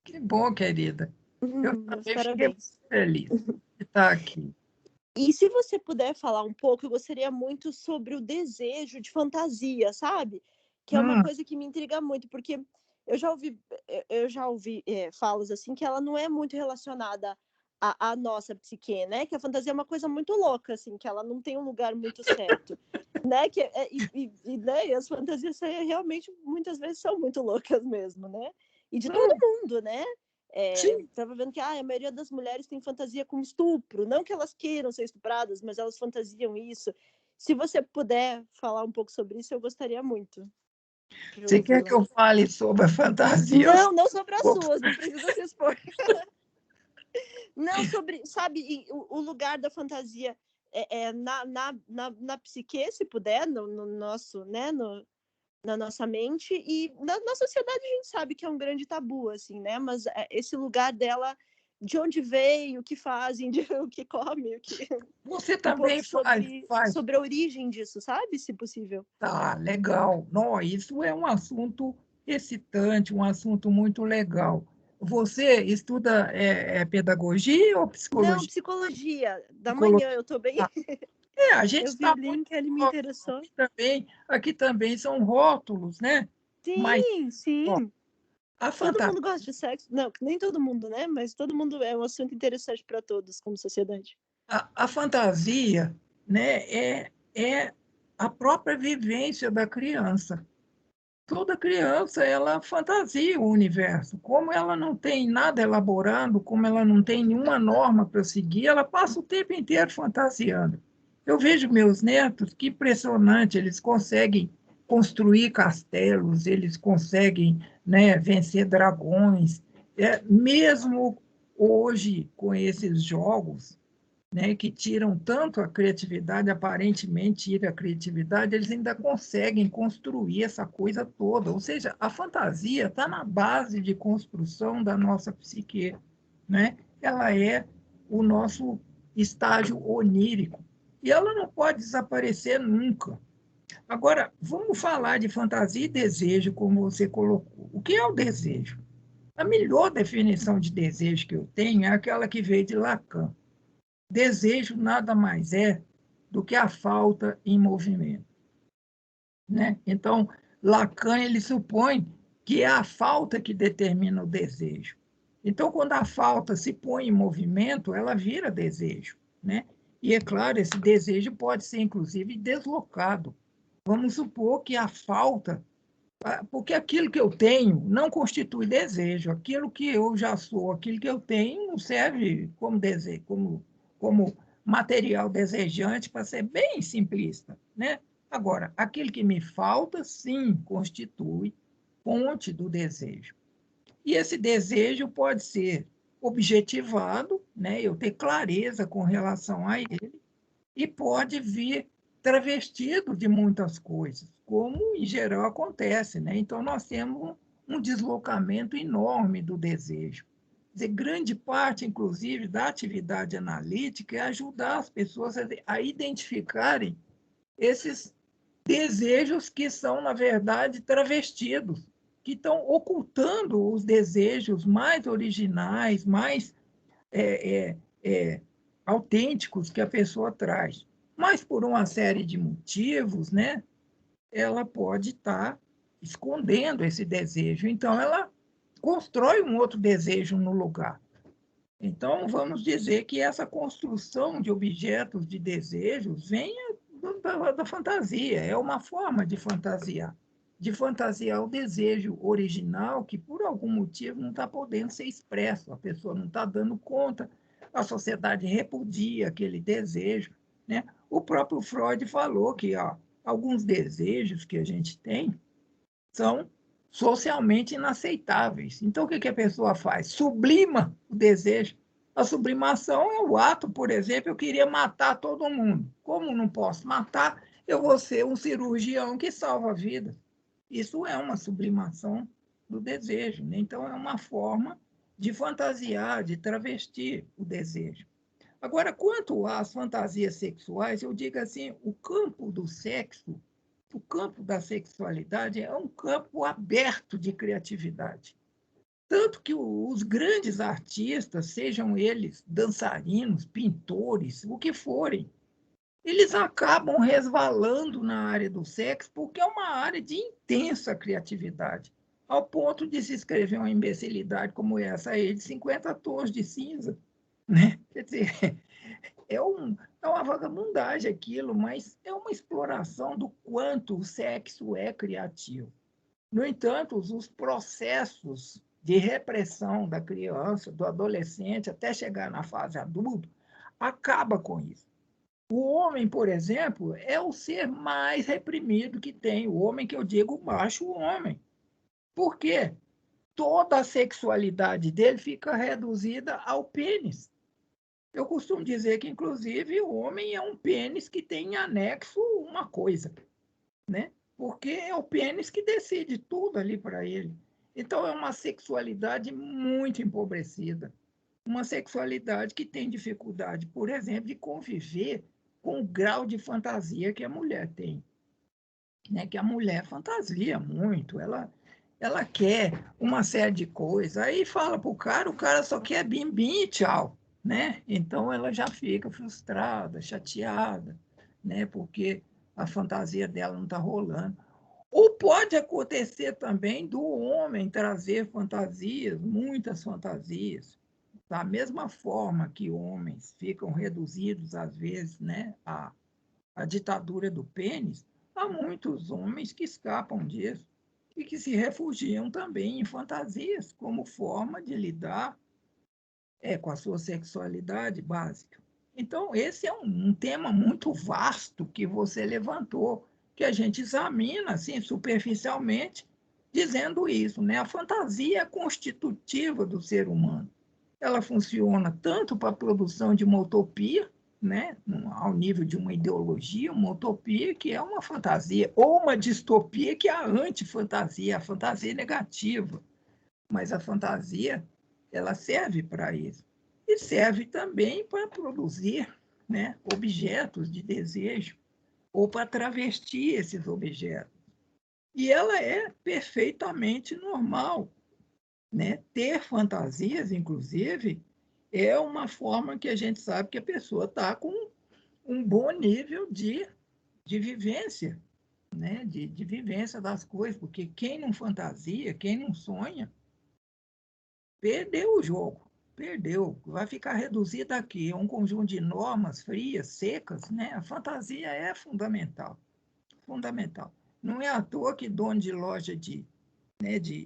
que bom, querida. Eu Meus também fiquei muito parabéns. feliz de estar aqui. E se você puder falar um pouco, eu gostaria muito sobre o desejo de fantasia, sabe? Que é uma coisa que me intriga muito, porque eu já ouvi falas assim que ela não é muito relacionada à nossa psique, né? Que a fantasia é uma coisa muito louca, assim, que ela não tem um lugar muito certo, né? Né? E as fantasias realmente muitas vezes são muito loucas mesmo, né? E de todo mundo, né? Eu Sim, estava vendo que a maioria das mulheres tem fantasia com estupro. Não que elas queiram ser estupradas, mas elas fantasiam isso. Se você puder falar um pouco sobre isso, eu gostaria muito de você quer que eu fale sobre a fantasia? Não sobre as suas, não precisa se expor. Não, sobre, sabe, o lugar da fantasia na psique, se puder, no nosso, né, na nossa mente, e na sociedade a gente sabe que é um grande tabu, assim, né? Mas esse lugar dela, de onde veio, o que fazem, o que come, o que... Você um pouco também faz. sobre a origem disso, sabe? Se possível. Tá, legal. Não, isso é um assunto excitante, um assunto muito legal. Você estuda pedagogia ou Não, psicologia? psicologia. Da manhã, Psicologia. eu tô bem... Ah, a gente Eu vi o está muito link, ele me próximo interessou. aqui também são rótulos, né? Mas Sim, ó, sim. a Todo fantasia, mundo gosta de sexo. Não, nem todo mundo, né? Mas todo mundo é um assunto interessante para todos, como sociedade. a fantasia, né, é a própria vivência da criança. Toda criança, ela fantasia o universo. Como ela não tem nada elaborado, como ela não tem nenhuma norma para seguir, ela passa o tempo inteiro fantasiando. Eu vejo meus netos, que impressionante, eles conseguem construir castelos, eles conseguem, né, vencer dragões. Mesmo hoje, com esses jogos, né, que tiram tanto a criatividade, aparentemente tira a criatividade, eles ainda conseguem construir essa coisa toda. Ou seja, a fantasia está na base de construção da nossa psique, né? Ela é o nosso estágio onírico. E ela não pode desaparecer nunca. Agora, vamos falar de fantasia e desejo, como você colocou. O que é o desejo? A melhor definição de desejo que eu tenho é aquela que veio de Lacan. Desejo nada mais é do que a falta em movimento, né? Então, Lacan ele supõe que é a falta que determina o desejo. Então, quando a falta se põe em movimento, ela vira desejo, né? E é claro, esse desejo pode ser inclusive deslocado. Vamos supor que a falta, porque aquilo que eu tenho não constitui desejo, aquilo que eu já sou, aquilo que eu tenho não serve como desejo, como material desejante, para ser bem simplista, né? Agora, aquilo que me falta, sim, constitui fonte do desejo. E esse desejo pode ser objetivado, né? Eu ter clareza com relação a ele, e pode vir travestido de muitas coisas, como em geral acontece, né? Então, nós temos um deslocamento enorme do desejo. Dizer, grande parte, inclusive, da atividade analítica é ajudar as pessoas a identificarem esses desejos que são, na verdade, travestidos, que estão ocultando os desejos mais originais, mais autênticos que a pessoa traz. Mas, por uma série de motivos, né, ela pode estar escondendo esse desejo. Então, ela constrói um outro desejo no lugar. Então, vamos dizer que essa construção de objetos de desejos vem da fantasia, é uma forma de fantasiar o desejo original que, por algum motivo, não está podendo ser expresso, a pessoa não está dando conta, a sociedade repudia aquele desejo, né? O próprio Freud falou que alguns desejos que a gente tem são socialmente inaceitáveis. Então, o que a pessoa faz? Sublima o desejo. A sublimação é o ato, por exemplo, eu queria matar todo mundo. Como não posso matar, eu vou ser um cirurgião que salva vidas. Isso é uma sublimação do desejo, né? Então, é uma forma de fantasiar, de travestir o desejo. Agora, quanto às fantasias sexuais, eu digo assim, o campo do sexo, o campo da sexualidade é um campo aberto de criatividade. Tanto que os grandes artistas, sejam eles dançarinos, pintores, o que forem, eles acabam resvalando na área do sexo porque é uma área de intensa criatividade, ao ponto de se escrever uma imbecilidade como essa aí, de 50 tons de cinza, né? Quer dizer, é uma vagabundagem aquilo, mas é uma exploração do quanto o sexo é criativo. No entanto, os processos de repressão da criança, do adolescente, até chegar na fase adulta, acaba com isso. O homem, por exemplo, é o ser mais reprimido que tem, o homem que eu digo macho homem. Por quê? Toda a sexualidade dele fica reduzida ao pênis. Eu costumo dizer que, inclusive, o homem é um pênis que tem em anexo uma coisa, né? Porque é o pênis que decide tudo ali para ele. Então, é uma sexualidade muito empobrecida. Uma sexualidade que tem dificuldade, por exemplo, de conviver com o grau de fantasia que a mulher tem. Né? Que a mulher fantasia muito, ela quer uma série de coisas. Aí fala para o cara só quer bim-bim e tchau. Né? Então, ela já fica frustrada, chateada, né? Porque a fantasia dela não está rolando. Ou pode acontecer também do homem trazer fantasias, muitas fantasias, da mesma forma que homens ficam reduzidos, às vezes, né, a ditadura do pênis, há muitos homens que escapam disso e que se refugiam também em fantasias como forma de lidar com a sua sexualidade básica. Então, esse é um tema muito vasto que você levantou, que a gente examina assim, superficialmente, dizendo isso, né? A fantasia é constitutiva do ser humano. Ela funciona tanto para a produção de uma utopia, né? Ao nível de uma ideologia, uma utopia que é uma fantasia, ou uma distopia que é a antifantasia, a fantasia negativa. Mas a fantasia, ela serve para isso. E serve também para produzir, né, objetos de desejo, ou para travestir esses objetos. E ela é perfeitamente normal, né? Ter fantasias, inclusive, é uma forma que a gente sabe que a pessoa está com um bom nível de vivência, né? De vivência das coisas, porque quem não fantasia, quem não sonha, perdeu o jogo, perdeu. Vai ficar reduzido aqui a um conjunto de normas frias, secas, né? A fantasia é fundamental, fundamental. Não é à toa que dono de loja de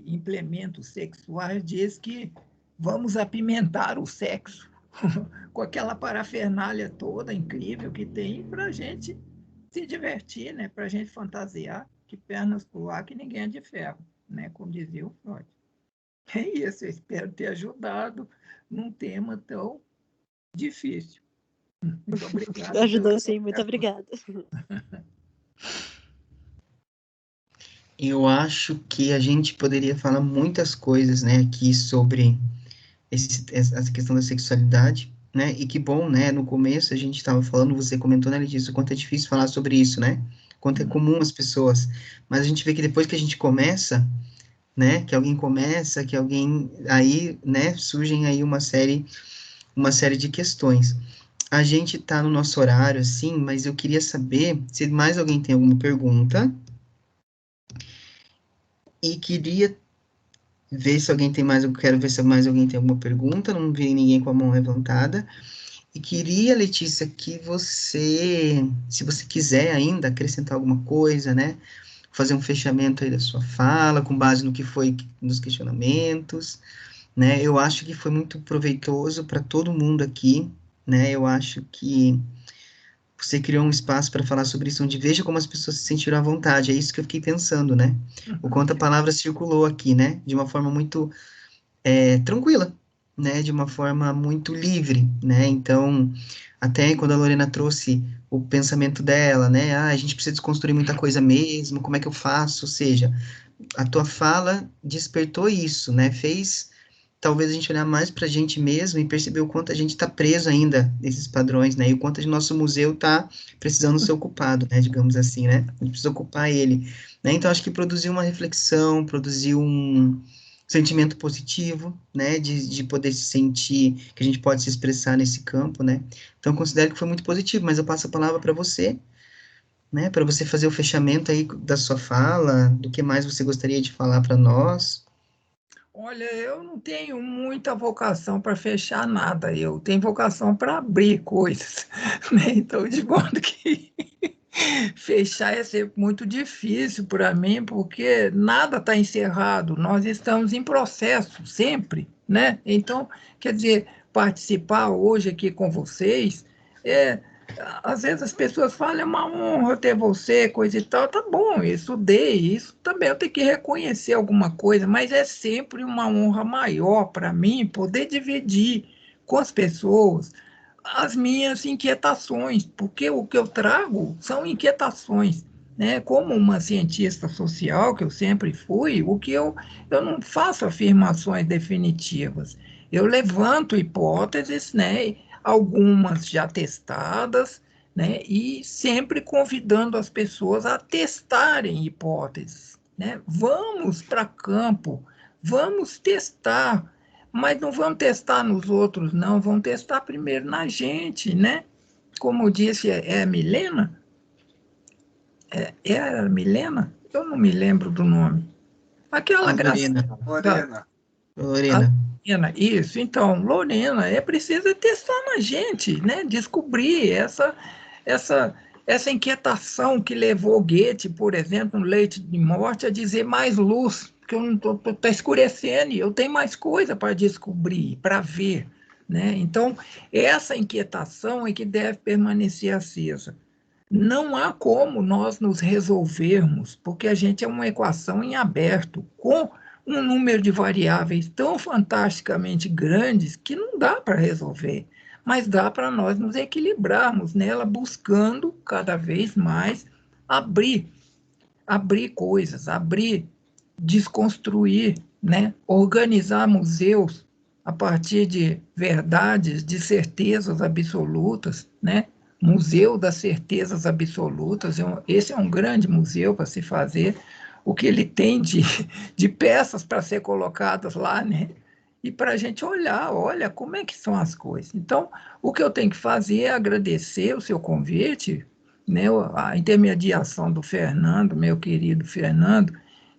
implementos sexuais diz que vamos apimentar o sexo com aquela parafernália toda incrível que tem para a gente se divertir, né? Para a gente fantasiar, que pernas pro ar, que ninguém é de ferro, né? Como dizia o Freud. É isso, eu espero ter ajudado num tema tão difícil. Muito obrigado. Ajudou sim, muito obrigada. Eu acho que a gente poderia falar muitas coisas, né, aqui sobre essa questão da sexualidade, né, e que bom, né, no começo a gente estava falando, você comentou, né, Letícia, o quanto é difícil falar sobre isso, né, quanto é comum as pessoas, mas a gente vê que depois que a gente começa, né, que alguém começa, que alguém, aí, né, surgem aí uma série de questões. A gente está no nosso horário, assim, mas eu queria saber se mais alguém tem alguma pergunta, e queria ver se alguém tem mais, eu quero ver se mais alguém tem alguma pergunta, não vi ninguém com a mão levantada, e queria, Letícia, que você, se você quiser ainda acrescentar alguma coisa, né, fazer um fechamento aí da sua fala, com base no que foi nos questionamentos, né, eu acho que foi muito proveitoso para todo mundo aqui, né, eu acho que você criou um espaço para falar sobre isso, onde veja como as pessoas se sentiram à vontade, é isso que eu fiquei pensando, né, o quanto a palavra circulou aqui, né, de uma forma muito tranquila, né, de uma forma muito livre, né, então, até quando a Lorena trouxe o pensamento dela, né, a gente precisa desconstruir muita coisa mesmo, como é que eu faço, ou seja, a tua fala despertou isso, né, fez talvez a gente olhar mais para a gente mesmo e perceber o quanto a gente está preso ainda nesses padrões, né, e o quanto o nosso museu está precisando ser ocupado, né, digamos assim, né, a gente precisa ocupar ele, né, então acho que produziu uma reflexão, produziu um sentimento positivo, né, de poder se sentir, que a gente pode se expressar nesse campo, né, então considero que foi muito positivo, mas eu passo a palavra para você, né, para você fazer o fechamento aí da sua fala, do que mais você gostaria de falar para nós. Olha, eu não tenho muita vocação para fechar nada, eu tenho vocação para abrir coisas, né? Então, de modo que fechar é sempre muito difícil para mim, porque nada está encerrado, nós estamos em processo sempre, né? Então, quer dizer, participar hoje aqui com vocês às vezes as pessoas falam, é uma honra ter você, coisa e tal. Tá bom, eu estudei, isso também eu tenho que reconhecer alguma coisa, mas é sempre uma honra maior para mim poder dividir com as pessoas as minhas inquietações, porque o que eu trago são inquietações. Né? Como uma cientista social, que eu sempre fui, eu não faço afirmações definitivas. Eu levanto hipóteses, né? Algumas já testadas, né? E sempre convidando as pessoas a testarem hipóteses. Né? Vamos para campo, vamos testar, mas não vamos testar nos outros, não, vamos testar primeiro na gente, né? Como disse a Milena, era Milena? Eu não me lembro do nome. Aquela graça. Lorena. Lorena, isso. Então, Lorena, é preciso testar na gente, né? Descobrir essa essa inquietação que levou Goethe, por exemplo, no Leito de Morte, a dizer mais luz, porque eu não está escurecendo e eu tenho mais coisa para descobrir, para ver, né? Então, essa inquietação é que deve permanecer acesa. Não há como nós nos resolvermos, porque a gente é uma equação em aberto, com um número de variáveis tão fantasticamente grandes que não dá para resolver, mas dá para nós nos equilibrarmos nela, buscando cada vez mais abrir coisas, desconstruir, né? Organizar museus a partir de verdades, de certezas absolutas, né? Museu das certezas absolutas, esse é um grande museu para se fazer, o que ele tem de peças para ser colocadas lá, né? E para a gente olha como é que são as coisas. Então, o que eu tenho que fazer é agradecer o seu convite, né, a intermediação do Fernando, meu querido Fernando,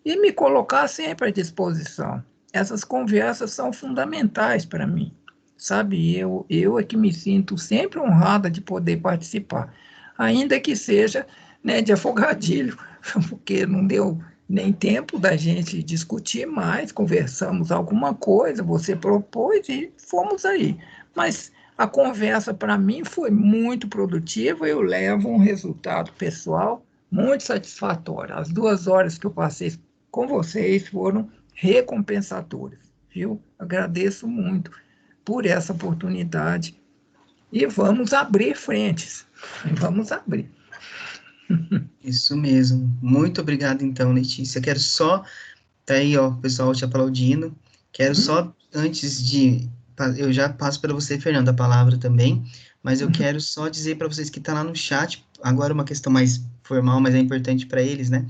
e me colocar sempre à disposição. Essas conversas são fundamentais para mim, sabe? Eu é que me sinto sempre honrada de poder participar, ainda que seja, né, de afogadilho, porque não deu nem tempo da gente discutir mais, conversamos alguma coisa, você propôs e fomos aí. Mas a conversa, para mim, foi muito produtiva, eu levo um resultado pessoal muito satisfatório. As 2 horas que eu passei com vocês foram recompensadoras, viu? Agradeço muito por essa oportunidade e vamos abrir frentes, vamos abrir. Isso mesmo. Muito obrigado, então, Letícia. Quero só, tá aí, ó, o pessoal te aplaudindo. Quero só, antes de, eu já passo para você, Fernando, a palavra também, mas eu quero só dizer para vocês que tá lá no chat, agora uma questão mais formal, mas é importante para eles, né?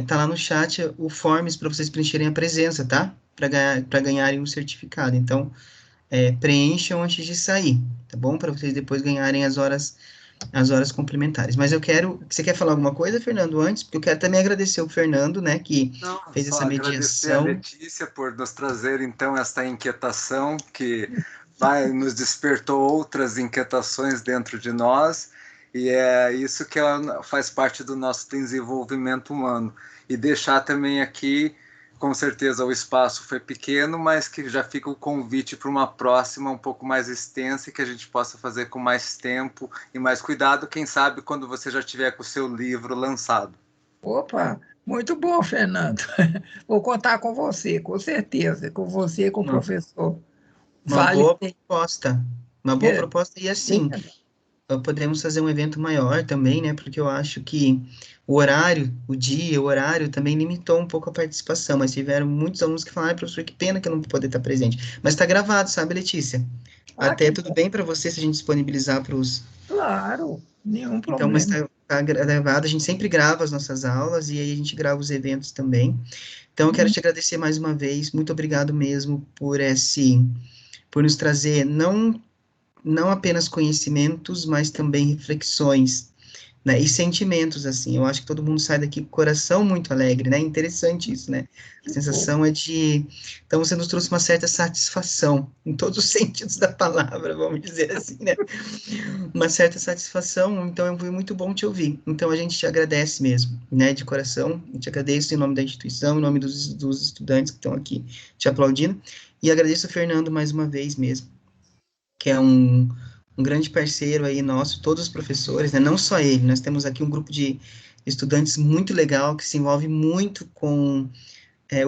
Tá lá no chat o forms para vocês preencherem a presença, tá? Para ganharem um certificado. Então, preencham antes de sair, tá bom? Para vocês depois ganharem as horas complementares. Mas você quer falar alguma coisa, Fernando, antes? Porque eu quero também agradecer o Fernando, né, que fez essa mediação. Agradecer a Letícia por nos trazer, então, esta inquietação que nos despertou outras inquietações dentro de nós, e é isso que faz parte do nosso desenvolvimento humano. E deixar também aqui, com certeza o espaço foi pequeno, mas que já fica o convite para uma próxima um pouco mais extensa e que a gente possa fazer com mais tempo e mais cuidado, quem sabe quando você já tiver com o seu livro lançado. Opa, muito bom, Fernando. Vou contar com você, com certeza, com você, com o professor. Uma boa proposta. Uma boa proposta, e assim, podemos fazer um evento maior também, né, porque eu acho que o horário também limitou um pouco a participação, mas tiveram muitos alunos que falaram, professor, que pena que eu não vou poder estar presente. Mas está gravado, sabe, Letícia? Até tudo bem para você se a gente disponibilizar para os... Claro, nenhum Então, problema. mas está gravado, a gente sempre grava as nossas aulas e aí a gente grava os eventos também. Então, eu quero te agradecer mais uma vez, muito obrigado mesmo por nos trazer não apenas conhecimentos, mas também reflexões, né, e sentimentos, assim. Eu acho que todo mundo sai daqui com o coração muito alegre, né? Interessante isso, né? A sensação é de... Então, você nos trouxe uma certa satisfação, em todos os sentidos da palavra, vamos dizer assim, né? Uma certa satisfação, então foi muito bom te ouvir. Então, a gente te agradece mesmo, né, de coração. Eu te agradeço em nome da instituição, em nome dos estudantes que estão aqui te aplaudindo, e agradeço o Fernando mais uma vez mesmo, que é um grande parceiro aí nosso, todos os professores, né, não só ele, nós temos aqui um grupo de estudantes muito legal, que se envolve muito com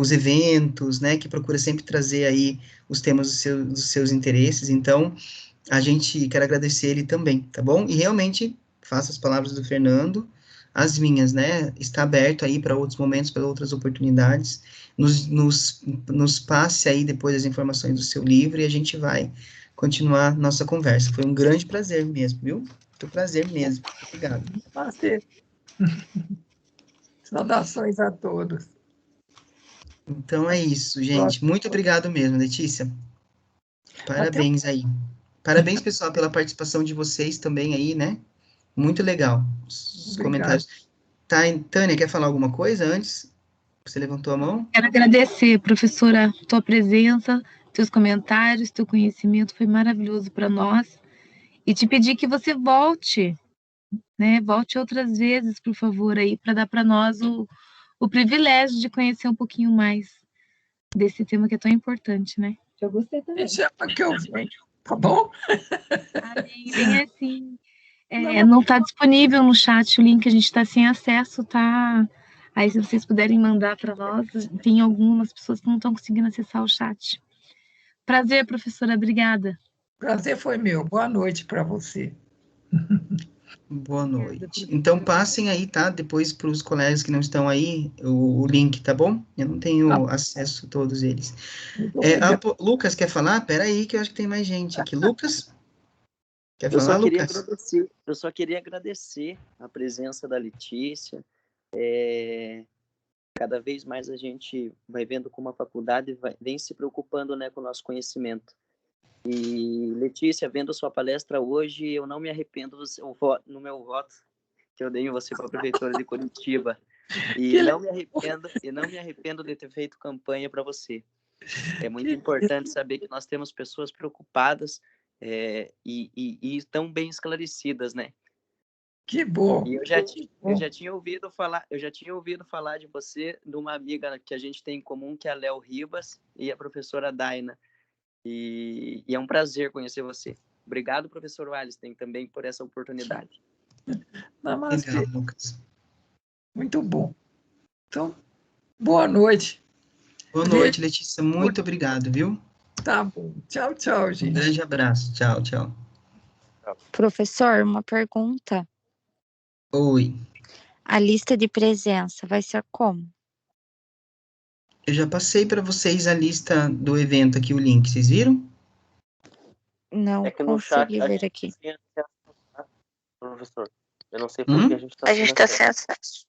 os eventos, né, que procura sempre trazer aí os temas dos seus interesses, então, a gente quer agradecer ele também, tá bom? E realmente, faço as palavras do Fernando, as minhas, né, está aberto aí para outros momentos, para outras oportunidades, nos passe aí depois as informações do seu livro e a gente vai continuar nossa conversa. Foi um grande prazer mesmo, viu? Muito prazer mesmo. Obrigado. Prazer. Saudações a todos. Então é isso, gente. Muito obrigado mesmo, Letícia. Parabéns aí. Parabéns, pessoal, pela participação de vocês também aí, né? Muito legal. Os comentários. Tá, Tânia, quer falar alguma coisa antes? Você levantou a mão? Quero agradecer, professora, tua presença, teus comentários, teu conhecimento foi maravilhoso para nós. E te pedir que você volte né? Volte outras vezes, por favor, aí, para dar para nós o privilégio de conhecer um pouquinho mais desse tema que é tão importante, né? Eu gostei também. Me chama que eu venho, tá bom? Bem assim. Não está disponível no chat o link, a gente está sem acesso, tá? Aí, se vocês puderem mandar para nós, tem algumas pessoas que não estão conseguindo acessar o chat. Prazer, professora, obrigada. Prazer foi meu. Boa noite para você. Boa noite. Então, passem aí, tá? Depois para os colegas que não estão aí, o link, tá bom? Eu não tenho acesso a todos eles. Lucas, quer falar? Pera aí, que eu acho que tem mais gente aqui. Lucas? Quer falar, Lucas? Eu só queria agradecer a presença da Letícia. Cada vez mais a gente vai vendo como a faculdade vem se preocupando, né, com o nosso conhecimento. E, Letícia, vendo sua palestra hoje, eu não me arrependo no meu voto que eu dei em você para a Prefeitura de Curitiba. E não me arrependo de ter feito campanha para você. É muito importante saber que nós temos pessoas preocupadas e tão bem esclarecidas, né? Que bom. E eu já tinha ouvido falar de você, de uma amiga que a gente tem em comum, que é a Léo Ribas, e a professora Daina. E é um prazer conhecer você. Obrigado, professor Wallenstein, também por essa oportunidade. Legal, Lucas. Muito bom. Então, boa noite. Boa noite, Letícia. Muito obrigado, viu? Tá bom. Tchau, tchau, gente. Um grande abraço. Tchau, tchau. Professor, uma pergunta. Oi. A lista de presença vai ser como? Eu já passei para vocês a lista do evento aqui, o link. Vocês viram? Não consegui ver aqui. Professor, eu não sei por que a gente está sem acesso.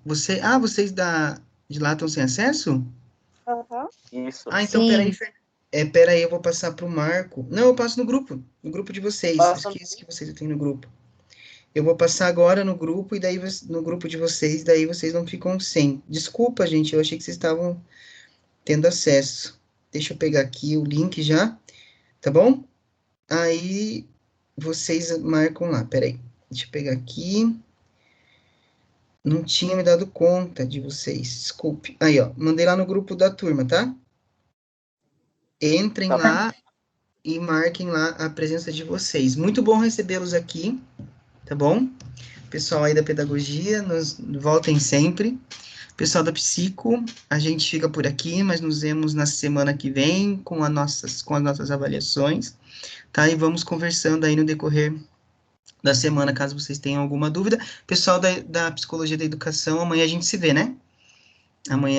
Vocês de lá estão sem acesso? Uhum. Isso. Então, peraí, eu vou passar para o Marco. Não, eu passo no grupo de vocês. Esqueci que vocês têm no grupo. Eu vou passar agora no grupo, e daí no grupo de vocês, daí vocês não ficam sem. Desculpa, gente, eu achei que vocês estavam tendo acesso. Deixa eu pegar aqui o link já, tá bom? Aí, vocês marcam lá, peraí. Deixa eu pegar aqui. Não tinha me dado conta de vocês, desculpe. Aí, ó, mandei lá no grupo da turma, tá? Entrem lá e marquem lá a presença de vocês. Muito bom recebê-los aqui, tá bom? Pessoal aí da pedagogia, voltem sempre. Pessoal da Psico, a gente fica por aqui, mas nos vemos na semana que vem com as nossas avaliações, tá? E vamos conversando aí no decorrer da semana, caso vocês tenham alguma dúvida. Pessoal da Psicologia da Educação, amanhã a gente se vê, né? Amanhã